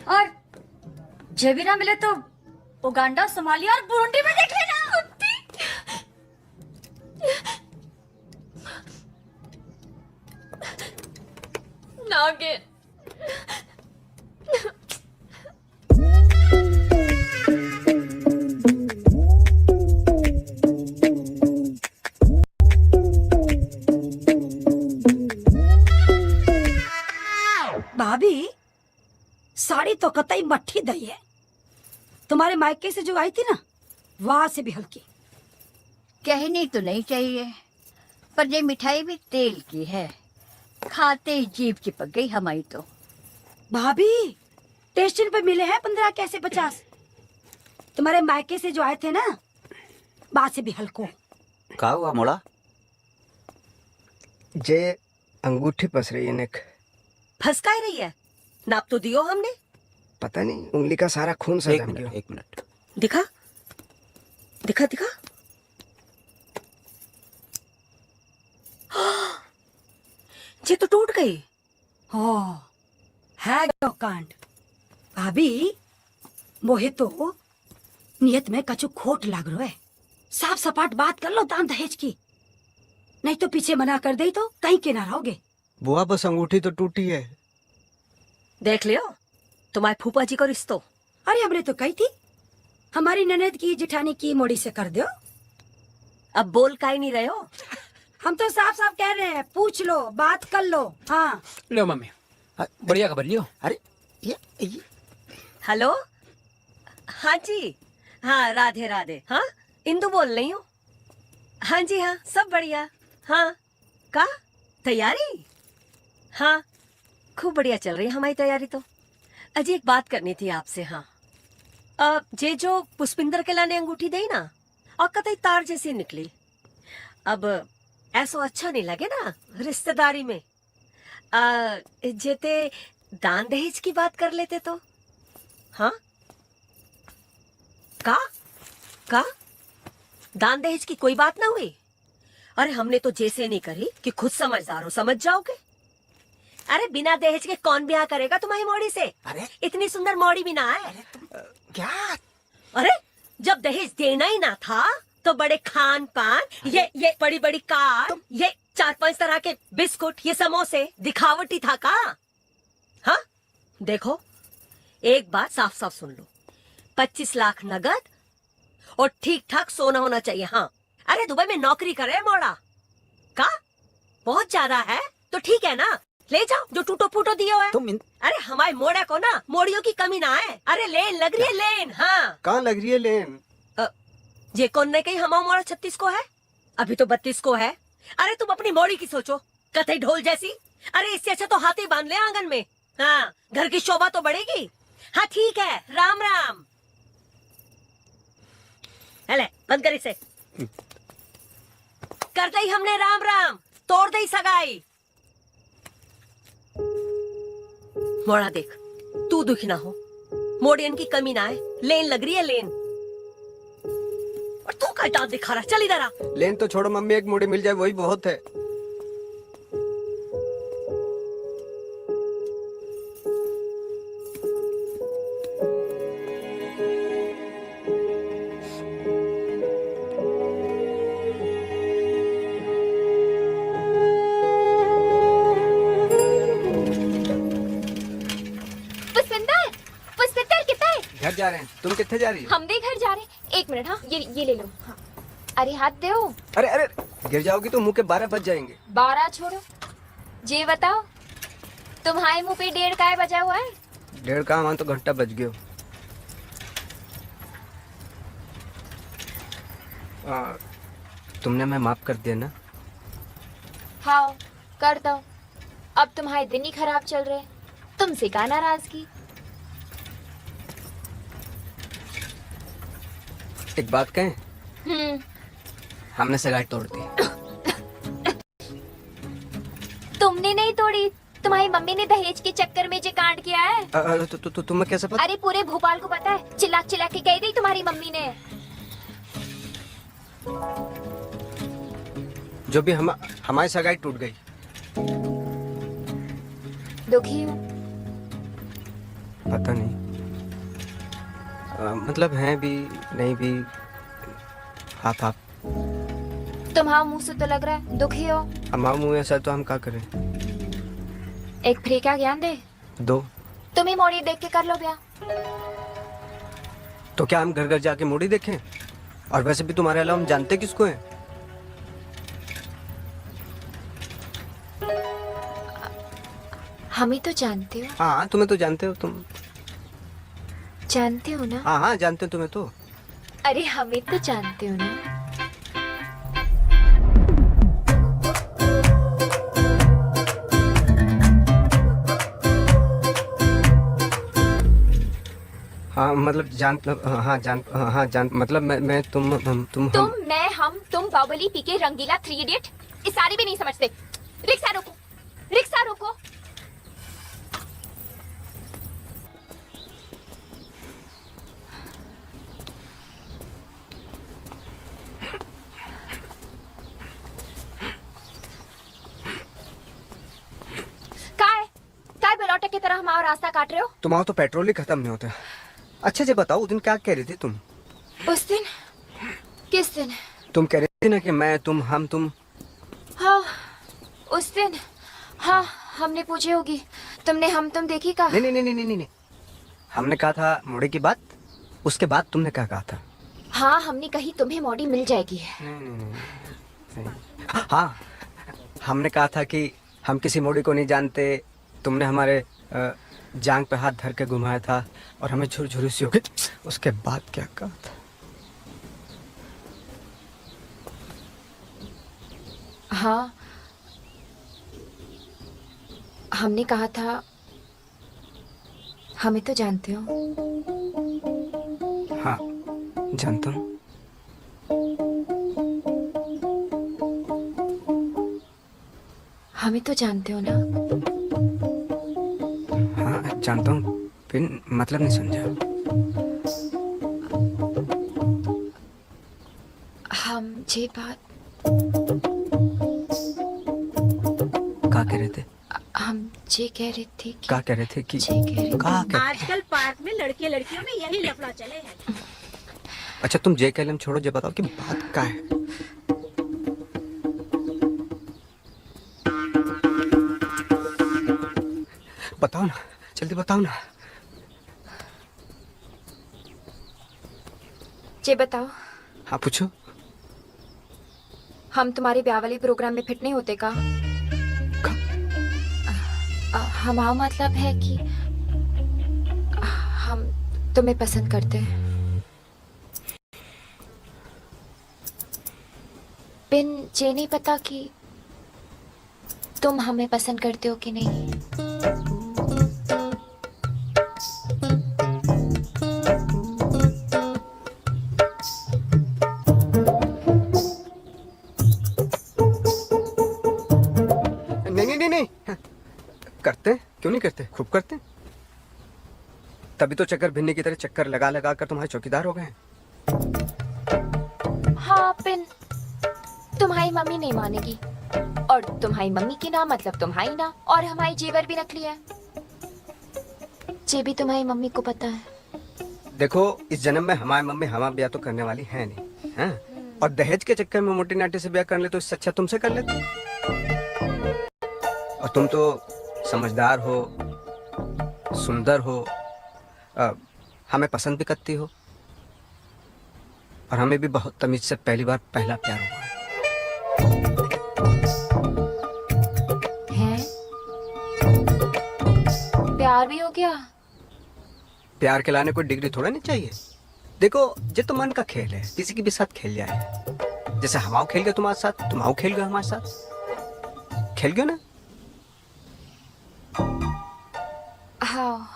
और जब भी ना मिले तो उगांडा, सोमालिया और बुरुंडी में देख लेना। नागे भाभी साड़ी तो कतई मट्ठी दई है। तुम्हारे मायके से जो आई थी ना, वहां से भी हल्की। कहनी तो नहीं चाहिए, पर ये मिठाई भी तेल की है, खाते ही जीभ चिपक गई हमारी तो। भाभी स्टेशन पे मिले हैं 15 कैसे 50। तुम्हारे मायके से जो आए थे ना, वहां से भी हल्को। का हुआ मोड़ा? जे अंगूठी फंस रही है नेक। फंसका ही रही है, नाप तो दियो हमने। पता नहीं, उंगली का सारा खून सा जम गया। 1 मिनट दिखा दिखा दिखा। ये तो टूट गई। हो है गो कांड। भाभी मोहे तो नियत में कछु खोट लग रहा है। साफ सपाट बात कर लो दान दहेज की, नहीं तो पीछे मना कर दे तो कहीं के ना रहोगे। बुआ बस अंगूठी तो टूटी है। देख लियो तुम्हारे फूफा जी को रिश्तो। अरे हमने तो कही थी हमारी ननद की जिठानी की मोड़ी से कर दो। अब बोल का ही नहीं रहे हो। हम तो साफ साफ कह रहे हैं, पूछ लो, बात कर लो। हाँ लो मम्मी, बढ़िया खबर लियो। अरे हेलो, हाँ जी, हाँ राधे राधे। हाँ इंदु बोल रही हूँ। हाँ जी हाँ, सब बढ़िया। हाँ का तैयारी? हाँ खूब बढ़िया चल रही है हमारी तैयारी तो। अजी एक बात करनी थी आपसे। हाँ जे जो पुष्पिंदर के लाने अंगूठी दी ना, और कतई तार जैसी निकली। अब ऐसा अच्छा नहीं लगे ना रिश्तेदारी में। जेते दान दहेज की बात कर लेते तो। हाँ का दान दहेज की कोई बात ना हुई? अरे हमने तो जैसे नहीं करी कि खुद समझदार हो, समझ जाओगे। अरे बिना दहेज के कौन ब्याह करेगा तुम्हारी मोड़ी से? अरे इतनी सुंदर मोड़ी भी ना है। क्या? अरे जब दहेज देना ही ना था तो बड़े खान पान, ये बड़ी बड़ी कार, ये 4-5 तरह के बिस्कुट, ये समोसे दिखावटी था का? हाँ देखो एक बात साफ साफ सुन लो, 25 लाख नगद और ठीक ठाक सोना होना चाहिए। हाँ अरे दुबई में नौकरी करे मोड़ा का, बहुत ज्यादा है तो ठीक है ना, ले जाओ जो टूटो फूटो दियो है। अरे हमारे मोड़े को ना मोड़ियों की कमी ना है। अरे लेन लग रही है लेन। हाँ कहाँ लग रही है लेन? ये कौन ने कही हमारा मोड़ा 36 को है, अभी तो 32 को है। अरे तुम अपनी मोड़ी की सोचो, कतई ढोल जैसी। अरे इससे अच्छा तो हाथी बांध ले आंगन में। हाँ घर की शोभा तो बढ़ेगी। हाँ ठीक है, राम राम। हेले बंद कर इसे। कर दई हमने राम राम, तोड़ दई सगाई। मोड़ा देख तू दुखी ना हो, मोड़ियन की कमी ना है, लेन लग रही है लेन। और तू का डांस दिखा रहा, चल इधर आ। लेन तो छोड़ो मम्मी, एक मोड़ी मिल जाए वही बहुत है। जा रहे हैं, तुम कितने जा रही हो? हम भी घर जा रहे हैं। 1 मिनट, हाँ ये ले लो। हाँ। अरे हाथ दो। अरे अरे गिर जाओगी तो मुंह के 12 बज जाएंगे। 12 छोड़ो, ये बताओ तुम्हारे मुंह पे 1:30 काय बजा हुआ है? 1:30 का मान तो घंटा बज गयो। तुमने मैं माफ कर दिया ना? हाँ कर दो। अब तुम्हारे दिन ही खराब चल रहे, तुमसे का नाराजगी। एक बात कहें, हमने सगाई तोड़ दी। तुमने नहीं तोड़ी, तुम्हारी मम्मी ने दहेज के चक्कर में जो कांड किया है। तुम्हें कैसे पता? अरे पूरे भोपाल को पता है, चिल्ला चिल्ला के कह दी तुम्हारी मम्मी ने। जो भी हमारी सगाई टूट गई। दुखी हो? पता नहीं, मतलब हैं भी नहीं भी, हाफ हाफ। तुम्हारा मुंह से तो लग रहा है दुखी हो। हमारा मुंह ऐसा तो हम क्या करें? एक फ्री का ज्ञान दे। 2 तुम ही मोड़ी देख के कर लो ब्याह। तो क्या हम घर घर जाके मोड़ी देखें? और वैसे भी तुम्हारे अलावा हम जानते किसको हैं? हम ही तो जानते हो। हाँ तुम्हें तो जानते हो, तुम जानते हो ना? हाँ हाँ जानते हो तुम्हें तो। अरे हमें तो जानते हो ना। हाँ मतलब जान मतलब मैं तुम मैं हम तुम बाहुबली पीके रंगीला 3 इडियट, इस सारी भी नहीं समझते। रिक्शा रोको, रिक्शा रोको। काय बेलौटे की तरह हमारा रास्ता काट रहे हो? तुम्हारा तो पेट्रोल ही खत्म नहीं होता। अच्छा जी बताओ, उस दिन क्या कह रही थी तुम? उस दिन? किस दिन? तुम कह रही थी ना कि मैं तुम हम तुम। हाँ उस दिन, हाँ हमने पूछी होगी। तुमने हम तुम देखी का? नहीं नहीं नहीं नहीं नहीं, हमने कहा था मोड़ी की बात, उसके बाद तुमने क्या कहा था? हाँ हमने कही तुम्हें मोड़ी मिल जाएगी। हाँ हमने कहा था कि हम किसी मोड़ी को नहीं जानते, तुमने हमारे जांग पे हाथ धर के घुमाया था और हमें झुरझुरी सी हो गई। उसके बाद क्या कहा था? हाँ हमने कहा था हमें तो जानते हो। हाँ जानता हूँ। हमें तो जानते हो ना? हाँ जानता हूँ, फिर मतलब नहीं समझा। हम ये बात क्या कह रहे थे? हम ये कह रहे थे कि क्या कह रहे थे कि आजकल पार्क में लड़के लड़कियों में यही लफड़ा चले हैं। अच्छा तुम जे कलम छोड़ो, जे बताओ कि बात क्या है? बताओ ना, जल्दी बताओ ना। ये बताओ। हाँ पूछो। हम तुम्हारे ब्याह वाले प्रोग्राम में फिट नहीं होते का? हमारा मतलब है कि हम तुम्हें पसंद करते हैं। बिन ये नहीं पता कि तुम हमें पसंद करते हो कि नहीं। नहीं करते, क्यों नहीं करते, खूब करते। तभी तो चक्कर भिन्नी की तरह चक्कर लगा लगा कर तुम्हारे चौकीदार हो गए। हाँ पिन, तुम्हारी मम्मी नहीं मानेगी, और तुम्हारी मम्मी की ना मतलब तुम्हारी ना, और हमारी जेवर भी नकली है। ये भी तुम्हारी मम्मी को पता है। देखो इस जन्म में हमारी मम्मी हमारा ब्याह तो करने वाली है नहीं, हैं? और दहेज के चक्कर में मोटी नाटी से ब्याह कर ले तो इससे अच्छा तुमसे कर लेते। और तुम तो समझदार हो, सुंदर हो, हमें पसंद भी करती हो और हमें भी बहुत तमीज से पहली बार पहला प्यार हुआ है। प्यार भी हो गया? प्यार के लाने कोई डिग्री थोड़ा नहीं चाहिए। देखो ये तो मन का खेल है, किसी के भी साथ खेल जाए। जैसे हमाओ खेल गए तुम्हारे साथ, तुम आओ खेल गए हमारे साथ, खेल गए ना। हाँ।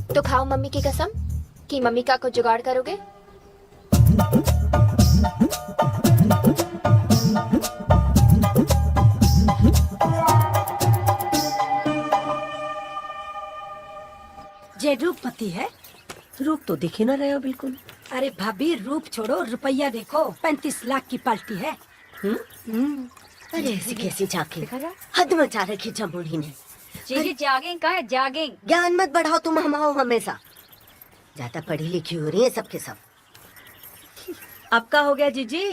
तो खाओ मम्मी की कसम कि मम्मी का कुछ जुगाड़ करोगे। जे रूपमती है। रूप तो दिख ही ना रहे हो बिल्कुल। अरे भाभी रूप छोड़ो, रुपया देखो, 35 लाख की पार्टी है। अरे ऐसी कैसी झांकी, हद मचा रखी जमुनी ने। जी जागिंग कहाँ है, जागिंग? ज्ञान मत बढ़ाओ तुम हमाओ हमेशा, ज्यादा पढ़ी लिखी हो रही है सबके सब। अब का हो गया जीजी?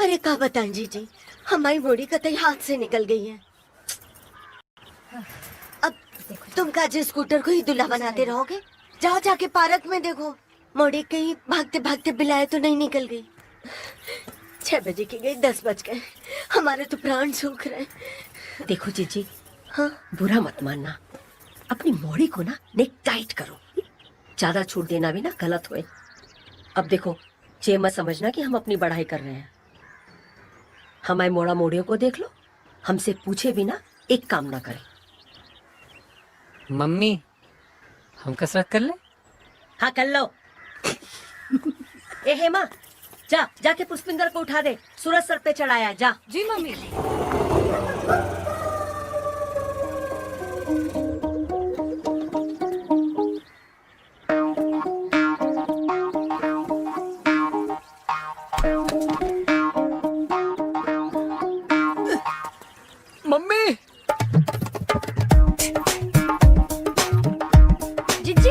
अरे क्या बताएं जीजी, हमारी मोड़ी कतई हाथ से निकल गई है। अब तुम काजे स्कूटर को ही दूल्हा बनाते रहोगे? जाओ जाके पार्क में देखो, मोड़ी कहीं भागते भागते बिलाए तो नहीं निकल गई। 6 बजे की गई, 10 बज गए, हमारे तो प्राण सूख रहे। देखो जीजी, हाँ बुरा मत मानना, अपनी मोड़ी को ना नेक टाइट करो, ज्यादा छूट देना भी ना गलत होए। अब देखो ये मत समझना कि हम अपनी बढ़ाई कर रहे हैं। हमारे मोड़ा मोड़ियों को देख लो, हमसे पूछे बिना एक काम ना करे। मम्मी हम कसरत कर ले? हाँ कर लो। ए हेमा, जाके पुष्पिंदर को उठा दे, सूरज सर पे चढ़ाया। जा। जी मम्मी। मम्मी जीजी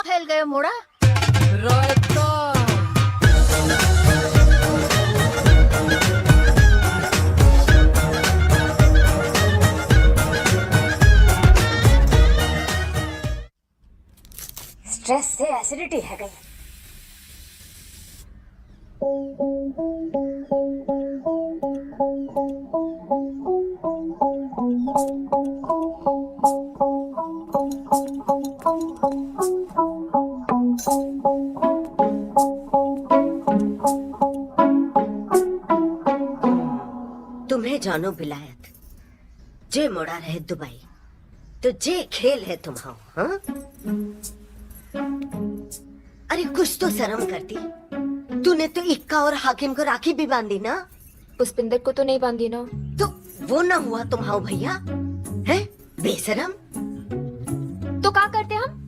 फैल गए मोड़ा। स्ट्रेस से एसिडिटी है गई। तुम्हें जानो बिलायत, जे मोड़ा रहे दुबई, तो जे खेल है तुम्हारा। हाँ? अरे कुछ तो शर्म करती, तूने तो इक्का और हाकिम को राखी भी बांधी ना। पुष्पिंदर को तो नहीं बांधी ना। तो वो ना हुआ तुम्हारा भैया है बेशरम। तो क्या करते हम?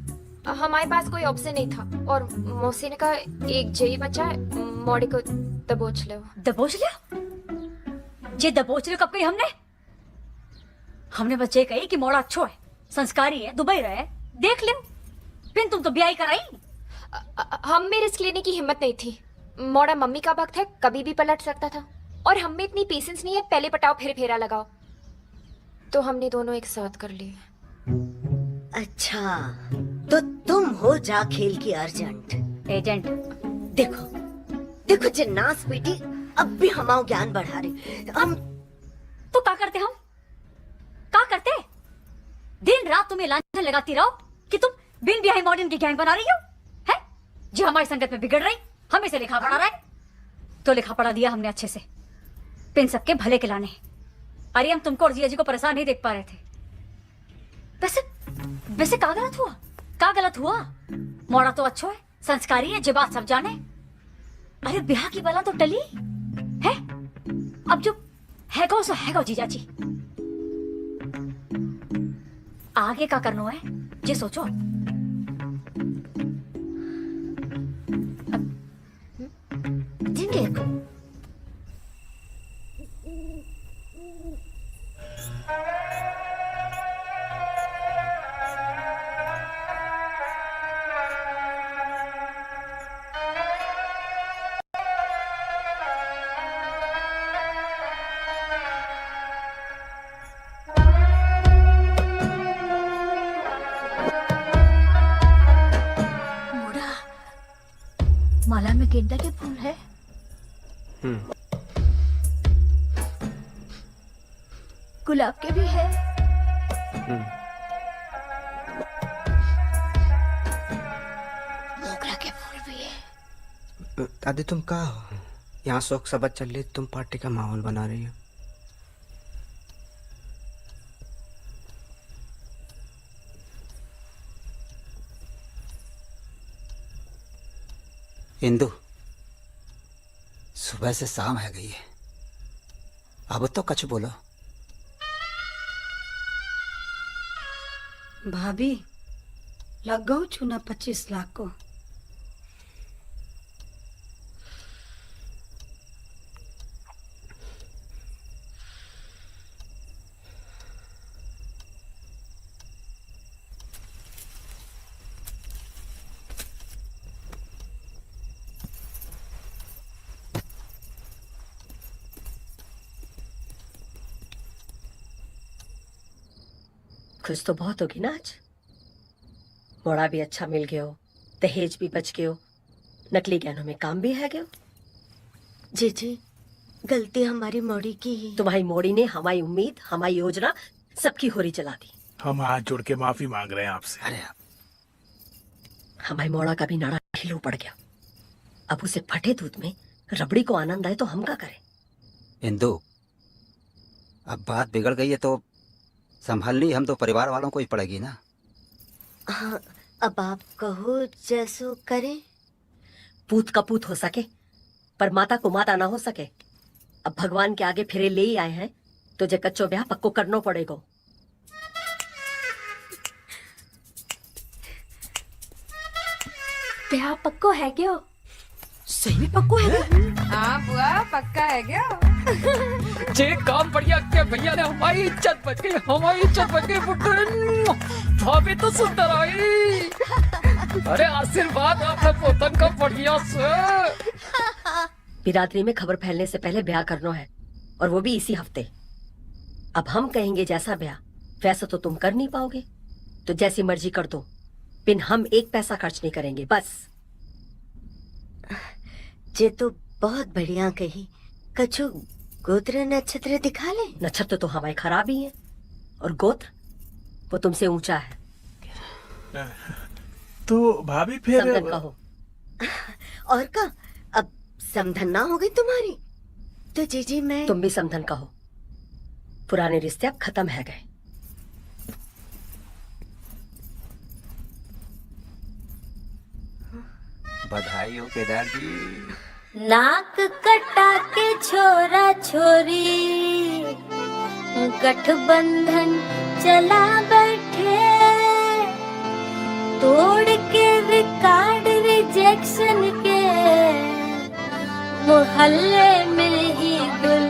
हमारे पास कोई ऑप्शन नहीं था और मौसी ने कहा एक जेई बचा है, मौड़ी को दबोच लो। दबोच लिया? ये दबोच लियो कब कही हमने बच्चे कही कि मोड़ा अच्छो है, संस्कारी है, दुबई रहे, देख ले। फिर तुम तो ब्याह कराई। हम में रिस्क लेने की हिम्मत नहीं थी। मोड़ा मम्मी का वक्त है, कभी भी पलट सकता था और हम में इतनी पेशेंस नहीं है, पहले पटाओ फिर फेरा लगाओ। तो हमने दोनों एक साथ कर लिए। अच्छा तो तुम हो जा खेल की अर्जेंट एजेंट। देखो देखो जिन्नास बेटी अब भी हमारा ज्ञान बढ़ा रहे हम। तो क्या करते हम? क्या करते? दिन रात तुम्हें लांछन लगाती रहो कि तुम बिन ब्याही मॉडर्न की गैंग बना रही हो, है? जो हमारी संगत में बिगड़ रही, हमें से लिखा पढ़ा रहा है। तो लिखा पढ़ा दिया हमने अच्छे से, पिन सबके भले के लाने। अरे हम तुमको और जिया जी को परेशान नहीं देख पा रहे थे। वैसे वैसे का गलत हुआ? का गलत हुआ? मोड़ा तो अच्छो है, संस्कारी है, जे बात सब जाने। अरे ब्याह की बला तो टली है, अब जो हैगो सो हैगो जीजा जी। आगे का करनो है जे सोचो। जिंगे माला में गेंदा के फूल है। गुलाब के भी है। मोगरा के फूल भी है। दादी तुम कहाँ हो? यहाँ शोक सभा चल रही, तुम पार्टी का माहौल बना रही हो। इंदु, सुबह से शाम है गई है, अब तो कछ बोलो। भाभी लग गऊ चुना 25 लाख को। खुश तो बहुत होगी ना आज। मोड़ा भी अच्छा मिल गयो, दहेज भी बच गयो, नकली गहनों में काम भी है गयो। जी गलती हमारी मोड़ी की ही। तुम्हारी मोड़ी ने हमारी उम्मीद, हमारी योजना सबकी होरी चला दी। हम हाथ जोड़ के माफी मांग रहे हैं आपसे। अरे हमारी मोड़ा का भी नाड़ा ढीलो पड़ गया। अब उसे फटे दूध में रबड़ी को आनंद आए तो हम क्या करें? इंदु, अब बात बिगड़ गई है तो संभालनी हम तो परिवार वालों को ही पड़ेगी ना। हाँ, अब आप कहो जैसो करें। पूत का पूत हो सके पर माता को माता ना हो सके। अब भगवान के आगे फिरे ले ही आए हैं तो जे कच्चो ब्याह पक्को करना पड़ेगा। ब्याह पक्को है क्यों? सही में पक्को है? हाँ बुआ पक्का है क्या? जे काम बढ़िया के भैया ने हमारी इज्जत बच गई, हमारी इज्जत बच गई। भाभी तो सुंदर आई। अरे आशीर्वाद आपने पोतन का बढ़िया से। बिरादरी में खबर फैलने से पहले ब्याह करना है और वो भी इसी हफ्ते। अब हम कहेंगे जैसा ब्याह वैसा तो तुम कर नहीं पाओगे, तो जैसी मर्जी कर दो, बिन हम एक पैसा खर्च नहीं करेंगे बस। जे तो बहुत बढ़िया कही। कछु गोत्र नक्षत्र दिखा ले। नक्षत्र तो हमारे खराब ही है और गोत्र वो तुमसे ऊंचा है। तो भाभी फिर समधन कहो। और का अब समधन ना हो गई तुम्हारी तो जी मैं। तुम भी समधन कहो। पुराने रिश्ते अब खत्म है गए। बधाई हो केदार जी। नाक कटा के छोरा छोरी गठबंधन चला बैठे, तोड़ के रिकॉर्ड रिजेक्शन के मोहल्ले में ही गुल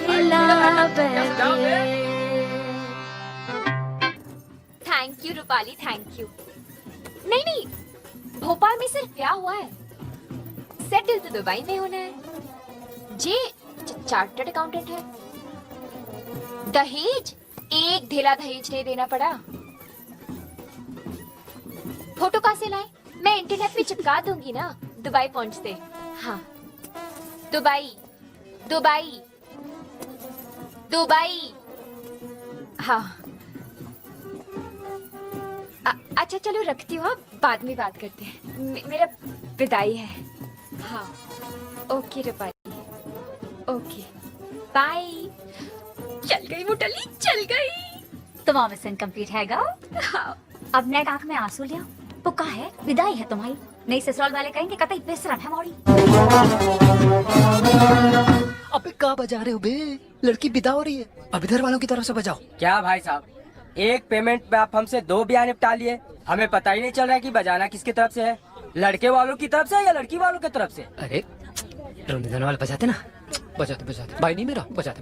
खिला बैठे। Thank you Rupali, thank you. नहीं, भोपाल में सिर्फ ब्याह हुआ है, सेटल तो दुबई में होना है। जे चार्टर्ड अकाउंटेंट है। दहेज, एक ढेला दहेज नहीं देना पड़ा। फोटो कहाँ से लाए? मैं इंटरनेट पे चिपका दूंगी ना दुबई पहुंचते। हाँ, दुबई दुबई दुबई। हाँ अच्छा चलो रखती हूँ, अब बाद में बात करते हैं। मेरा विदाई है। हाँ ओके रूपाली, ओके बाय। चल गई मुटली, चल गई। तुम्हारा मिशन कंप्लीट है गा। हाँ। अब नेक आंख में आंसू लिया। पुका है, विदाई है तुम्हारी। नहीं ससुराल वाले कहेंगे कतई बेशरम है मौड़ी। अबे कहाँ बजा रहे हो बे? लड़की विदा हो रही है, अब इधर वालों की तरफ से बजाओ। क्या भाई साहब, एक पेमेंट पे आप हमसे 2 ब्याह निपटा लिए। हमें पता ही नहीं चल रहा है कि बजाना किसकी तरफ से है, लड़के वालों की तरफ से या लड़की वालों की तरफ से। अरे रोने धोने वाले बजाते ना, बजाते भाई नहीं मेरा, बजाते।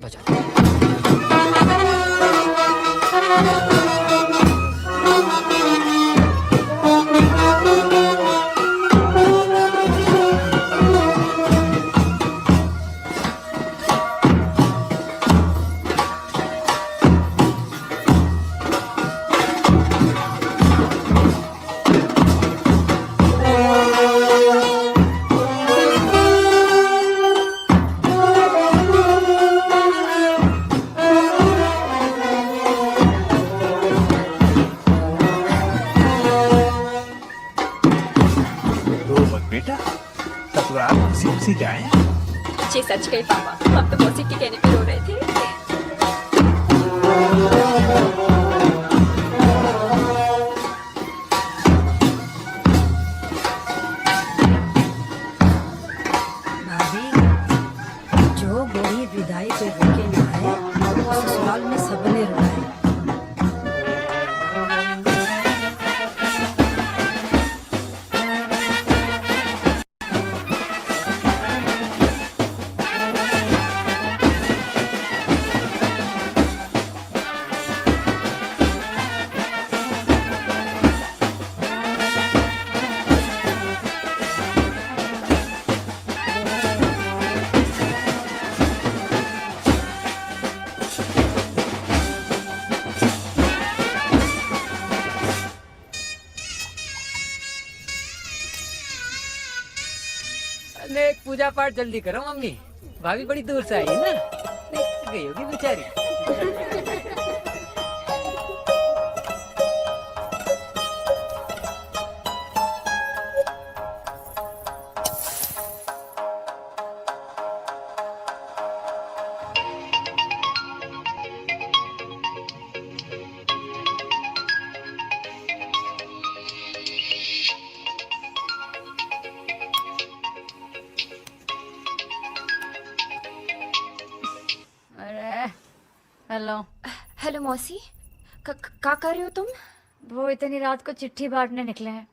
बेटा ससुराल हंसी जाए। जी सच कही पापा, हम तो मौसी के कहने पे रो रहे थे। भाभी, जो बड़ी विदाई पे रोके ना है, ससुराल में सबने रुलाए। नेक पूजा पाठ जल्दी करो मम्मी, भाभी बड़ी दूर से आई है ना, नेक गई होगी बेचारी। हेलो। हेलो मौसी, क्या कर रहे हो तुम? वो इतनी रात को चिट्ठी बांटने निकले हैं।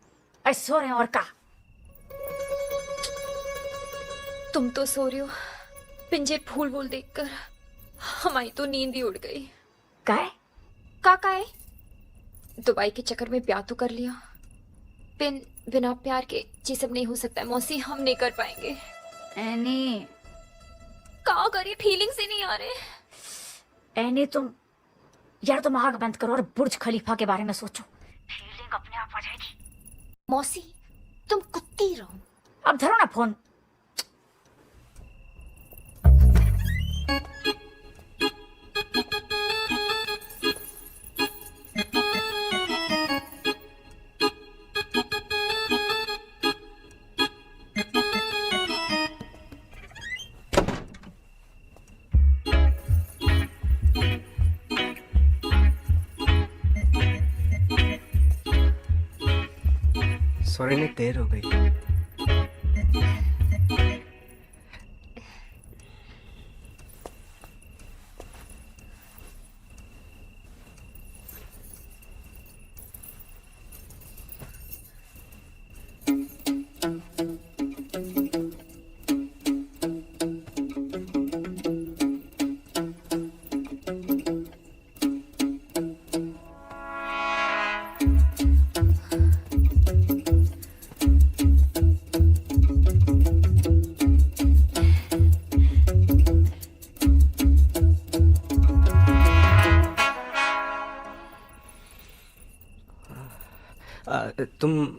अरे सो रहे हैं और का। तुम तो सो रही हो, पिंजे फूल वूल देखकर हमारी तो नींद ही उड़ गई। काय? का है? दुबई के चक्कर में ब्याह तो कर लिया, बिना प्यार के ये सब नहीं हो सकता है मौसी, हम नहीं कर पाएंगे। एनी क्या करिए, फीलिंग्स ही नहीं आ रहे। एनी तुम आग बंद करो और बुर्ज खलीफा के बारे में सोचो, फीलिंग अपने आप आ जाएगी। मौसी तुम कुत्ती रहो। अब धरो ना फोन। सोने में देर हो गई।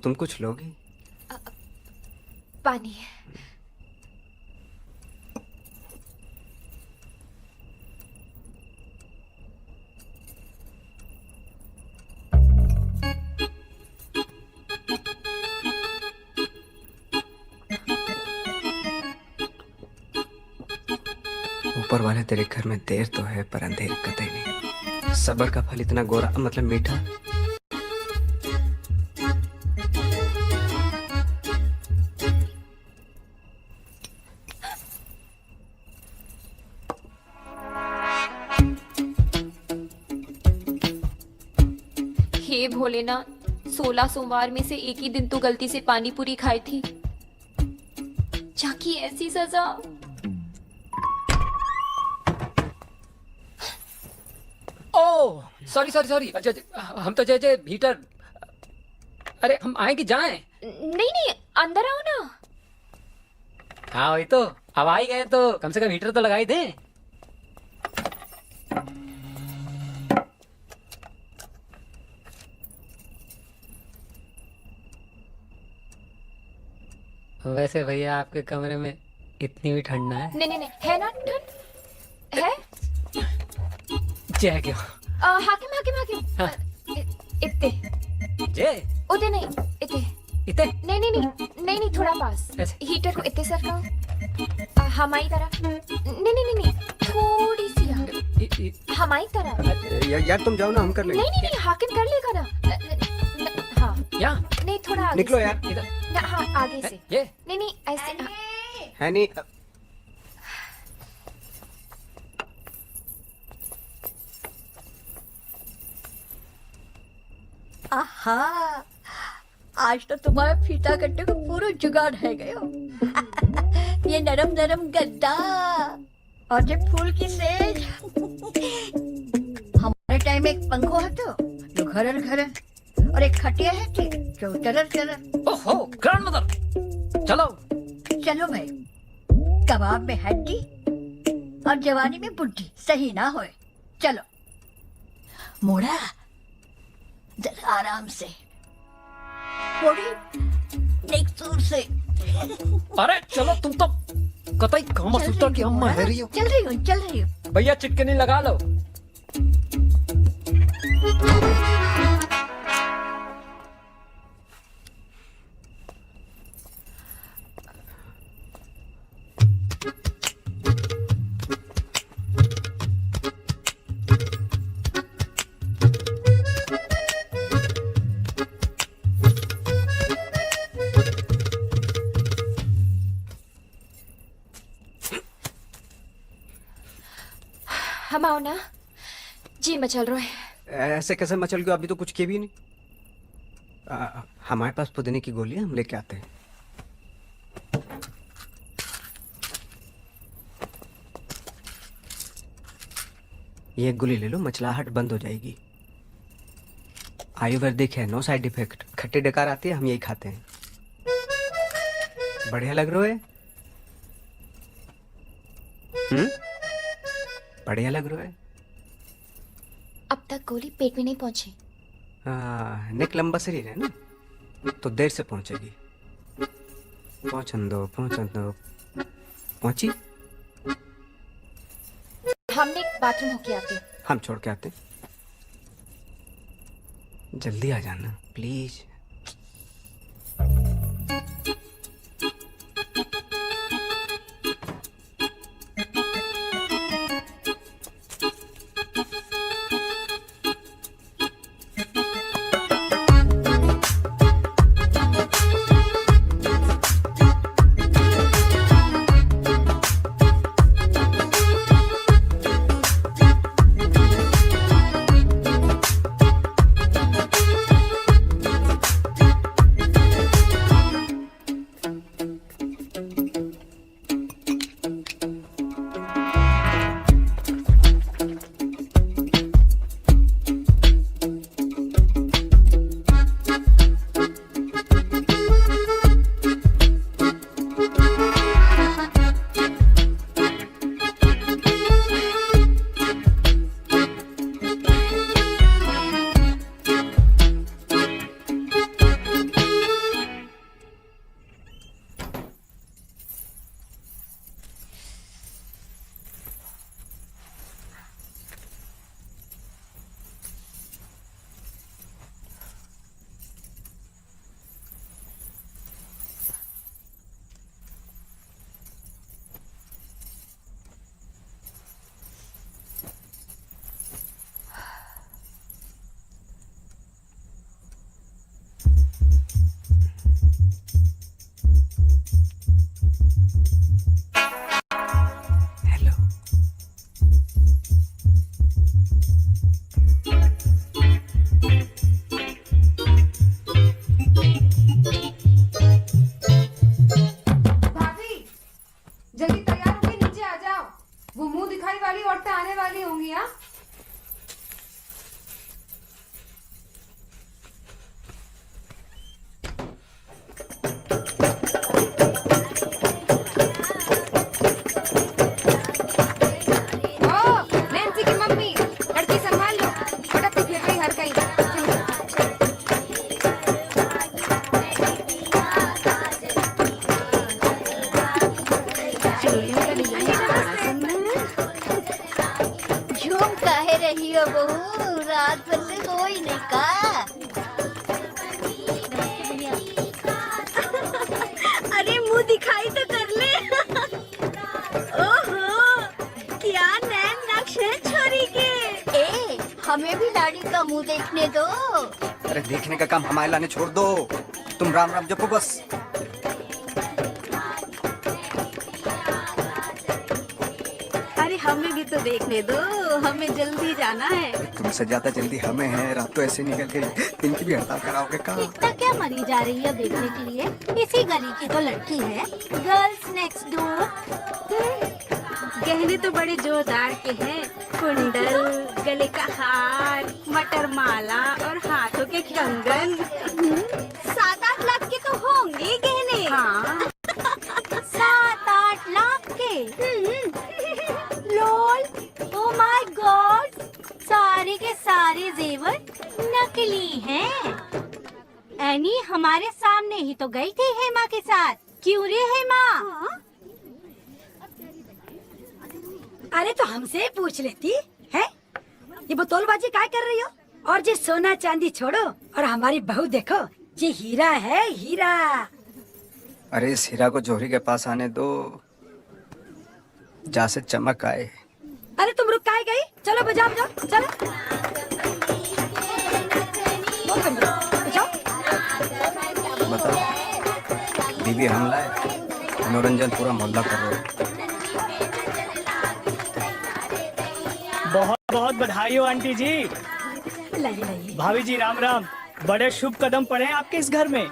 तुम कुछ लोगी? पानी। ऊपर वाले तेरे घर में देर तो है पर अंधेर कतई नहीं। सबर का फल इतना गोरा मतलब मीठा। हे भोलेनाथ, 16 सोमवार में से एक ही दिन तो गलती से पानी पूरी खाई थी, जाकी ऐसी सजा। ओह सॉरी सॉरी सॉरी, हम तो जय भीतर। अरे हम आए कि जाएं? नहीं नहीं, अंदर आओ ना। हाँ वही तो, अब आ ही गए तो कम से कम हीटर तो लगाई दे। वैसे भैया आपके कमरे में इतनी भी ठंड ना है? नहीं नहीं नहीं, है ना ठंड है। जय क्यों? हाकिम हाकिम हाकिम, हाँ। इत्ते जय उते नहीं, इत्ते इतने नहीं नहीं नहीं नहीं नहीं, थोड़ा पास। ऐसे? हीटर को इतने सरकाओ, हमारी तरफ। नहीं नहीं नहीं नहीं, थोड़ी सी यहाँ, हमारी तरफ। यार तुम जाओ ना, हम कर लेंगे। नहीं नहीं नहीं, हाकिम कर लेगा ना। हाँ या नहीं, थोड़ा आगे निकलो से। यार। ना, हाँ आगे से। ये नहीं नहीं, ऐसे। है नहीं। आहा, आज तो तुम्हारा फीता कट्टे को पूरा जुगाड़ है गयो। ये नरम नरम गद्दा और ये फूल की सेज। हमारे टाइम एक पंखो है तो जो घरर घरर, और एक खटिया है थी जो चरर चरर। ओहो ग्रैंडमदर, चलो चलो भाई, कबाब में हड्डी और जवानी में बुड्ढी सही ना होए। चलो मोड़ा, जरा आराम से मोड़ी, नेक दूर से। अरे चलो, तुम तो कतई काम सुनता कि अम्मा है रही हो। चल रही हूँ। भैया चिटकनी लगा लो। हम आओ ना जी, मचल रहे हैं। ऐसे कैसे मचल गयो? अभी तो कुछ किए भी नहीं। हमारे पास पुदीने की गोली है, हम लेके आते हैं। ये गोली ले लो, मचलाहट बंद हो जाएगी। आयुर्वेदिक है, नो साइड इफेक्ट। खट्टी डकार आती है, हम यही खाते हैं। बढ़िया लग रहा है। बढ़िया लग रहा है। अब तक गोली पेट में नहीं पहुंची। नेक लंबा शरीर है ना, तो देर से पहुंचेगी। पहुंचन दो। पहुंची। हमने बाथरूम होके आते। हम छोड़ के आते। जल्दी आ जाना प्लीज। वो मुंह दिखाई वाली औरतें आने वाली होंगी। हाँ, नैन्सी की मम्मी, लड़की संभाल लो, फटक के फिर गई हर कहीं। झूम काहे रही हो बहू, रात भर से कोई नहीं का। अरे मुंह दिखाई तो कर ले। ओहो, क्या नैन नक्श है छोरी के। ए, हमें भी लाड़ी का मुंह देखने दो। अरे देखने का काम हमारे लाने छोड़ दो, तुम राम राम जपो बस। अरे हमें भी तो देखने दो, हमें जल्दी जाना है। तुमसे ज्यादा जल्दी हमें है, रात तो ऐसे निकल गई, इनकी भी हड़ताल कराओगे का? इतना क्या मरी जा रही है देखने के लिए? इसी गली की तो लड़की है, गर्ल्स नेक्स्ट डोर। गहने तो बड़े जोरदार के हैं, कुंडल, गले का हार, मटर माला और हाथों के कंगन। 7-8 लाख के तो होंगे गहने। हाँ 7-8 लाख के। लोल, ओ माय गॉड, सारे के सारे जेवर नकली हैं। एनी हमारे सामने ही तो गई थी हेमा के साथ, क्यों रे हेमा? अरे तो हमसे पूछ लेती है, ये बोतलबाजी काय कर रही हो? और जे सोना चांदी छोड़ो और हमारी बहू देखो, ये हीरा है, हीरा। अरे इस हीरा को जोहरी के पास आने दो, जा से चमक आए। अरे तुम रुक काय गई? चलो बजाओ बजाओ, चलो। बताओ, बीबी हमला है, मनोरंजन पूरा मोहल्ला कर रहे हो। बहुत बहुत बधाई हो आंटी जी। लाइए लाइए। भाभी जी राम राम, बड़े शुभ कदम पड़े हैं आपके इस घर में।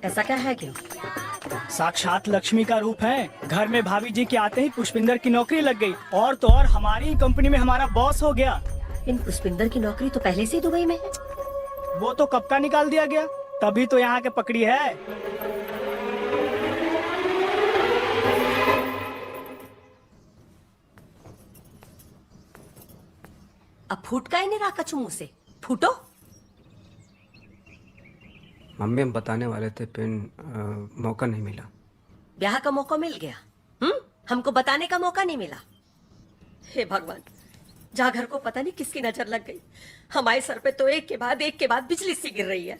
ऐसा क्या है क्यों? साक्षात लक्ष्मी का रूप है। घर में भाभी जी के आते ही पुष्पिंदर की नौकरी लग गई, और तो और हमारी ही कंपनी में हमारा बॉस हो गया। इन पुष्पिंदर की नौकरी तो पहले से ही दुबई में है। वो तो कब का निकाल दिया गया, तभी तो यहाँ के पकड़ी है। अब फूट का ही नहीं रहा कछु मुंह से, फूटो। मम्मी हम बताने वाले थे, पिन मौका नहीं मिला। ब्याह का मौका मिल गया, हमको बताने का मौका नहीं मिला। हे भगवान, जा घर को पता नहीं किसकी नजर लग गई। हमारे सर पे तो एक के बाद बिजली सी गिर रही है।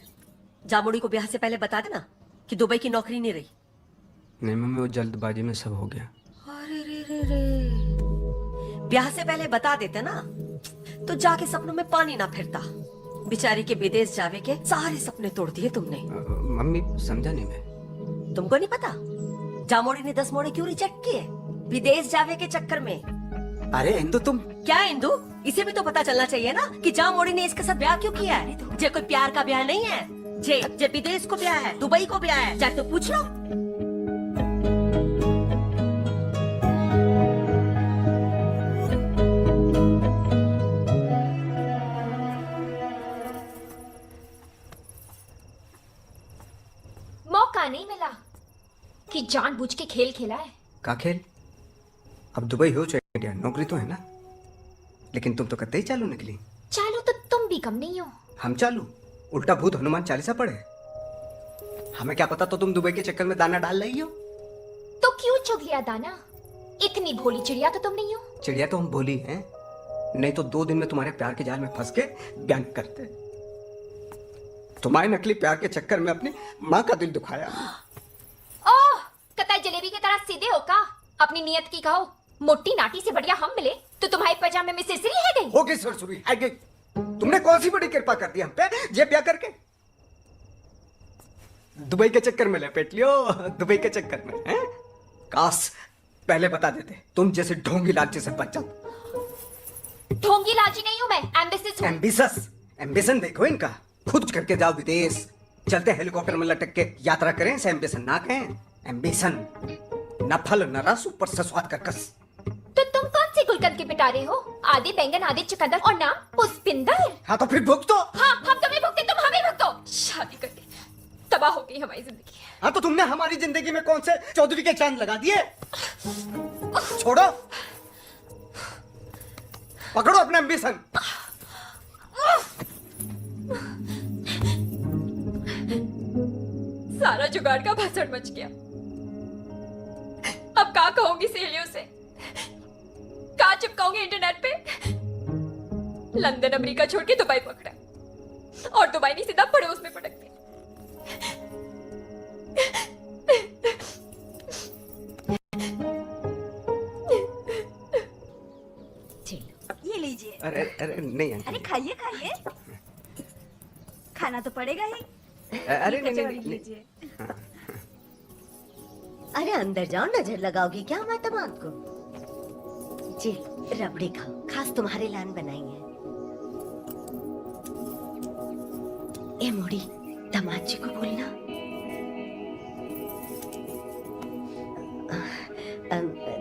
जामुड़ी को ब्याह से पहले बता देना कि दुबई की नौकरी नहीं रही। नहीं मम्मी, वो जल्दबाजी में सब हो गया। अरे रे रे रे, ब्याह से पहले बता देते ना तो जाके सपनों में पानी ना फिरता। बेचारी के विदेश जावे के सारे सपने तोड़ दिए तुमने। मम्मी समझा नहीं मैं। तुमको नहीं पता जामोड़ी ने 10 मोड़े क्यों रिजेक्ट किए विदेश जावे के चक्कर में? अरे इंदु तुम क्या इंदु, इसे भी तो पता चलना चाहिए ना कि जामोड़ी ने इसके साथ ब्याह क्यों किया है। जे कोई प्यार का ब्याह नहीं है, जे विदेश को ब्याह है, दुबई को ब्याह है, चाहे तो पूछ लो। मौका नहीं मिला कि जानबूझ के खेल खेला है। का खेल? अब दुबई हो चाहे इंडिया, नौकरी तो है ना। लेकिन तुम तो कतई ही चालू निकली। चालू तो तुम भी कम नहीं हो। हम चालू, उल्टा भूत हनुमान चालीसा पढ़े। हमें क्या पता तो तुम दुबई के चक्कर में दाना डाल रही हो। तो क्यों चुग लिया दाना? इतनी भोली चिड़िया तो तुम नहीं हो। चिड़िया तो हम भोली हैं, नहीं तो 2 दिन में तुम्हारे प्यार के जाल में फंस के बयान करते। तुम्हारे नकली प्यार के चक्कर में अपनी माँ का दिल दुखाया। ओह, कतई जलेबी की तरह सीधे हो का? अपनी नियत की कहो। मोटी नाटी से बढ़िया हम मिले तो तुम्हारे पजामे में सिरसिरी है गई। हो गई सुरसुरी है गई। तुमने कौन सी बड़ी कृपा कर दी हम पे, ये ब्याह करके दुबई के चक्कर में लपेट लियो। दुबई के चक्कर में हैं? काश पहले बता देते, तुम जैसे ढोंगी लालची से बच जाते। ढोंगी लालची नहीं हूं मैं, एम्बिशियस हूं। एम्बिशस, एम्बिशन देखो इनका। खुद करके जाओ विदेश, चलते हेलीकॉप्टर में लटक के यात्रा करें, इसे एम्बिशन ना कहें। एम्बिशन न फल न रस, ऊपर से स्वाद का कस। तो तुम कौन सी गुल बन के पिटा रहे हो? आधे बैंगन आधे चुकंदर और नाम पुष्पिंदर। हाँ तो फिर भुगतो। हाँ, हम तुम्हें भुगते, तुम हमें भुगतो। शादी करके तबाह हो गई हमारी जिंदगी। हाँ तो तुमने हमारी जिंदगी में कौन से चौधरी के चांद लगा दिए? छोड़ो, पकड़ो अपना एम्बिशन। सारा जुगाड़ का भाषण मच गया। अब क्या कहूंगी सहेलियों से, क्या चिपकाऊंगी इंटरनेट पे? लंदन अमेरिका छोड़ के दुबई पकड़ा, और दुबई नहीं सीधा पड़ोस में पटक दिया। ये लीजिए। अरे अरे नहीं अरे खाइए खाइए, खाना तो पड़ेगा ही। अरे ये नहीं कचौरी नहीं, लीजिए। अरे अंदर जाओ, नजर लगाओगी क्या हमारे दामाद को? जी रबड़ी खाओ, खास तुम्हारे लान बनाई है। ए मोड़ी, दामाद जी को बोलना।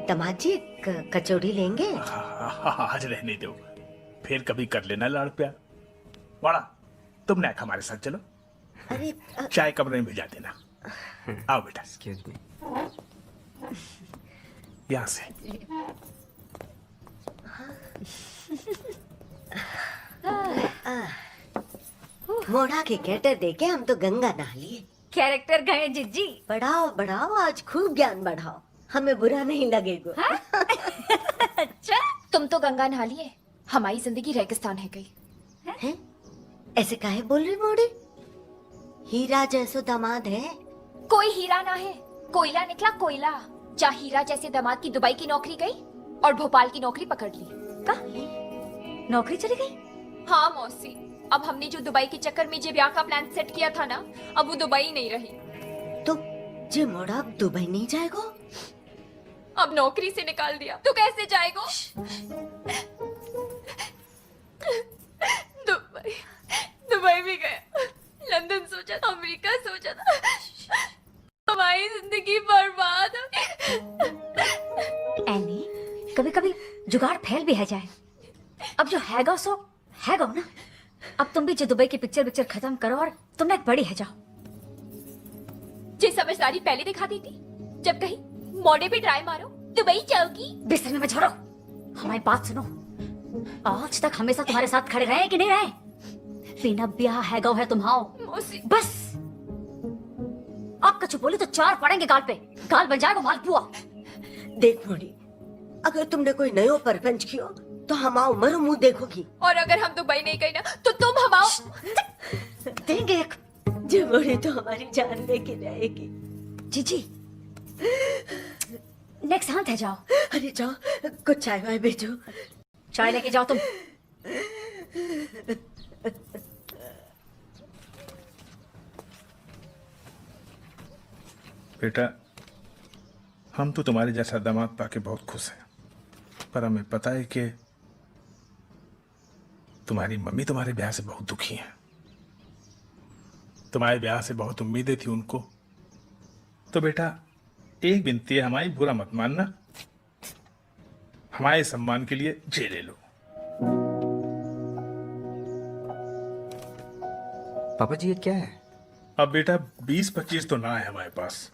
दामाद जी कचौड़ी लेंगे? आज रहने दो, फिर कभी कर लेना लाड़ प्यार। वाड़ा, तुम नाक हमारे साथ चलो। अरे चाय कमरे में भिजा देना। आओ बेटा। Excuse me. यहाँ से। मोड़ा के कैटर देके हम तो गंगा नहा लिए। कैरेक्टर गए जिज्जी। बढ़ाओ बढ़ाओ, आज खूब ज्ञान बढ़ाओ, हमें बुरा नहीं लगेगा। अच्छा, तुम तो गंगा नहा लिए, हमारी जिंदगी रेगिस्तान है गई। हैं? ऐसे काहे बोल रही मोड़ी? हीरा जैसो दामाद है। कोई हीरा ना है, कोयला निकला कोयला। जा हीरा जैसे दामाद की दुबई की नौकरी गई और भोपाल की नौकरी पकड़ ली। का? नौकरी चली गई? हाँ मौसी, अब हमने जो दुबई के चक्कर में जे ब्याह का प्लान सेट किया था ना, अब वो दुबई नहीं रही। तो जे मोड़ा अब दुबई नहीं जाएगा? अब नौकरी से निकाल दिया तो कैसे जाएगा? दुबई, दुबई भी गया, लंदन सोचा था, अमेरिका सोचा था, हमारी जिंदगी बर्बाद हो गई। एनी, कभी कभी जुगाड़ फैल भी है जाए। अब जो हैगा सो हैगा ना। अब तुम भी जो दुबई की पिक्चर खत्म करो और तुम एक बड़ी है जाओ। जे समझदारी पहले दिखा दी थी, जब कहीं मोड़े पे ट्राई मारो दुबई जाओगी। बिस्तर में छोड़ो, हमारी बात सुनो। आज तक हमेशा तुम्हारे साथ खड़े रहे कि नहीं रहे? बिना ब्याह हैगा है तुम्हाओ। बस अब कछु बोली तो चार पड़ेंगे गाल पे, गाल बन जाएगा मालपुआ। देख मोड़ी, अगर तुमने कोई नयो परपंच कियो तो हम आओ मरो मुंह देखोगी। और अगर हम दुबई नहीं गए ना तो तुम हम आओ। देंगे एक जबड़ी तो हमारी जान लेके रहेगी। जीजी नेक्स्ट हाथ है, जाओ। अरे जाओ, कुछ चाय वाय भेजो। चाय लेके जाओ तुम। बेटा, हम तो तुम्हारे जैसा दामाद पाके बहुत खुश हैं, पर हमें पता है कि तुम्हारी मम्मी तुम्हारे ब्याह से बहुत दुखी हैं। तुम्हारे ब्याह से बहुत उम्मीदें थी उनको। तो बेटा, एक विनती है हमारी, बुरा मत मानना। हमारे सम्मान के लिए जे ले लो। पापा जी ये क्या है? अब बेटा 20-25 तो ना है हमारे पास,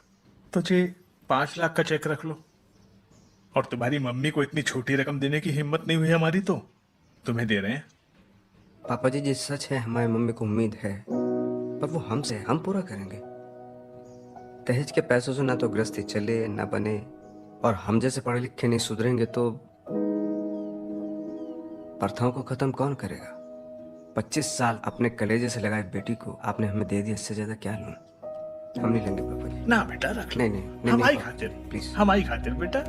तो जे 5 लाख का चेक रख लो। और तुम्हारी मम्मी को इतनी छोटी रकम देने की हिम्मत नहीं हुई हमारी, तो तुम्हें दे रहे हैं। पापा जी सच है, हमारी मम्मी को उम्मीद है, पर वो हमसे है, हम पूरा करेंगे। दहेज के पैसों से ना तो गृहस्थी चले ना बने, और हम जैसे पढ़े लिखे नहीं सुधरेंगे तो प्रथाओं को खत्म कौन करेगा? 25 साल अपने कलेजे से लगाए बेटी को आपने हमें दे दिया, इससे ज्यादा क्या लूं? हम नहीं लेंगे पापा जी। ना बेटा रख। नहीं हमारी खातिर प्लीज, हमारी खातिर बेटा।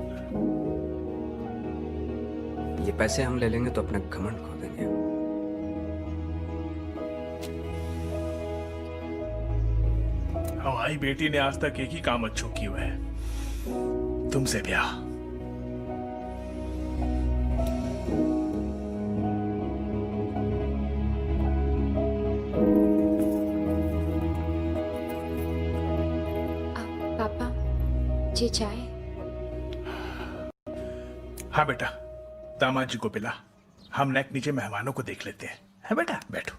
ये पैसे हम ले लेंगे तो अपना घमंड खो देंगे। हमारी बेटी ने आज तक एक ही काम अच्छो किया है, तुमसे ब्याह। पापा जी चाय। हाँ बेटा, दामाद जी को पिला, हम नेक नीचे मेहमानों को देख लेते हैं। है बेटा, बैठो।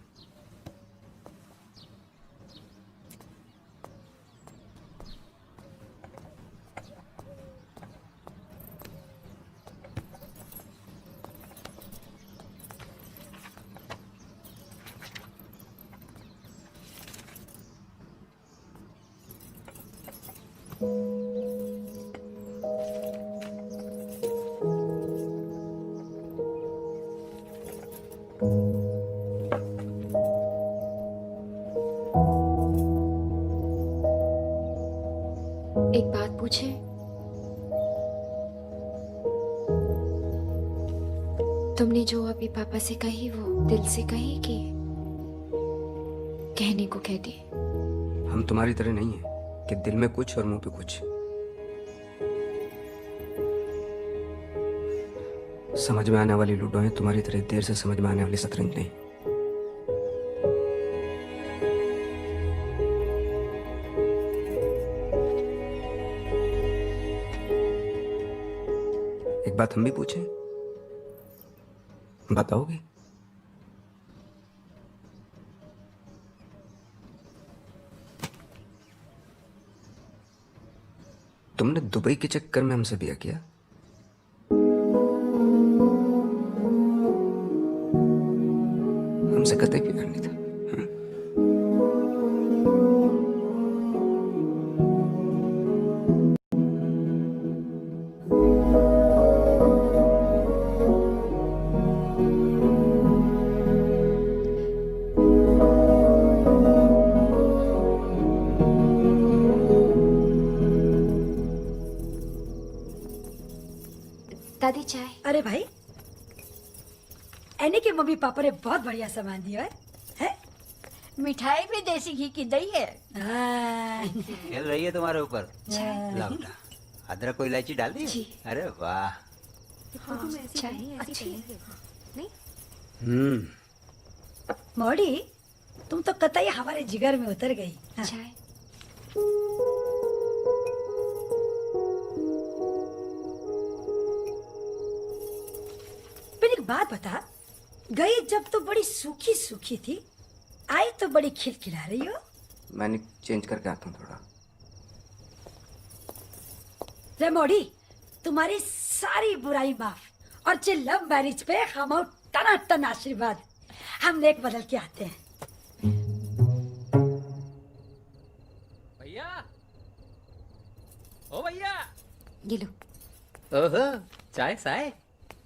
एक बात पूछे? तुमने जो अभी पापा से कही वो दिल से कही कि कहने को कह दी? हम तुम्हारी तरह नहीं है कि दिल में कुछ और मुंह पे कुछ। समझ में आने वाली लूडो है, तुम्हारी तरह देर से समझ में आने वाली शतरंज नहीं। एक बात हम भी पूछें, बताओगे? तुमने दुबई के चक्कर में हमसे ब्याह किया? हमसे कतई प्यार नहीं था। दादी चाय। अरे भाई, एने के मम्मी पापा ने बहुत बढ़िया सामान दिया है? मिठाई भी देसी घी की दही है। खेल रही है तुम्हारे ऊपर। लाओ बेटा, अदरक को इलायची डाल दी? अरे वाह। मौड़ी, तुम तो कतई हमारे जिगर में उतर गई। चाय। पर एक बात बता, गई जब तो बड़ी सूखी सूखी थी, आई तो बड़ी खिलखिला रही हो। मैंने चेंज करके आता हूँ थोड़ा। रे मौड़ी, तुम्हारी सारी बुराई माफ और जे लव मैरिज पे हम टना टन आशीर्वाद। हम नेक बदल के आते हैं। भैया, ओ भैया, ये लो। ओहो, चाय साय।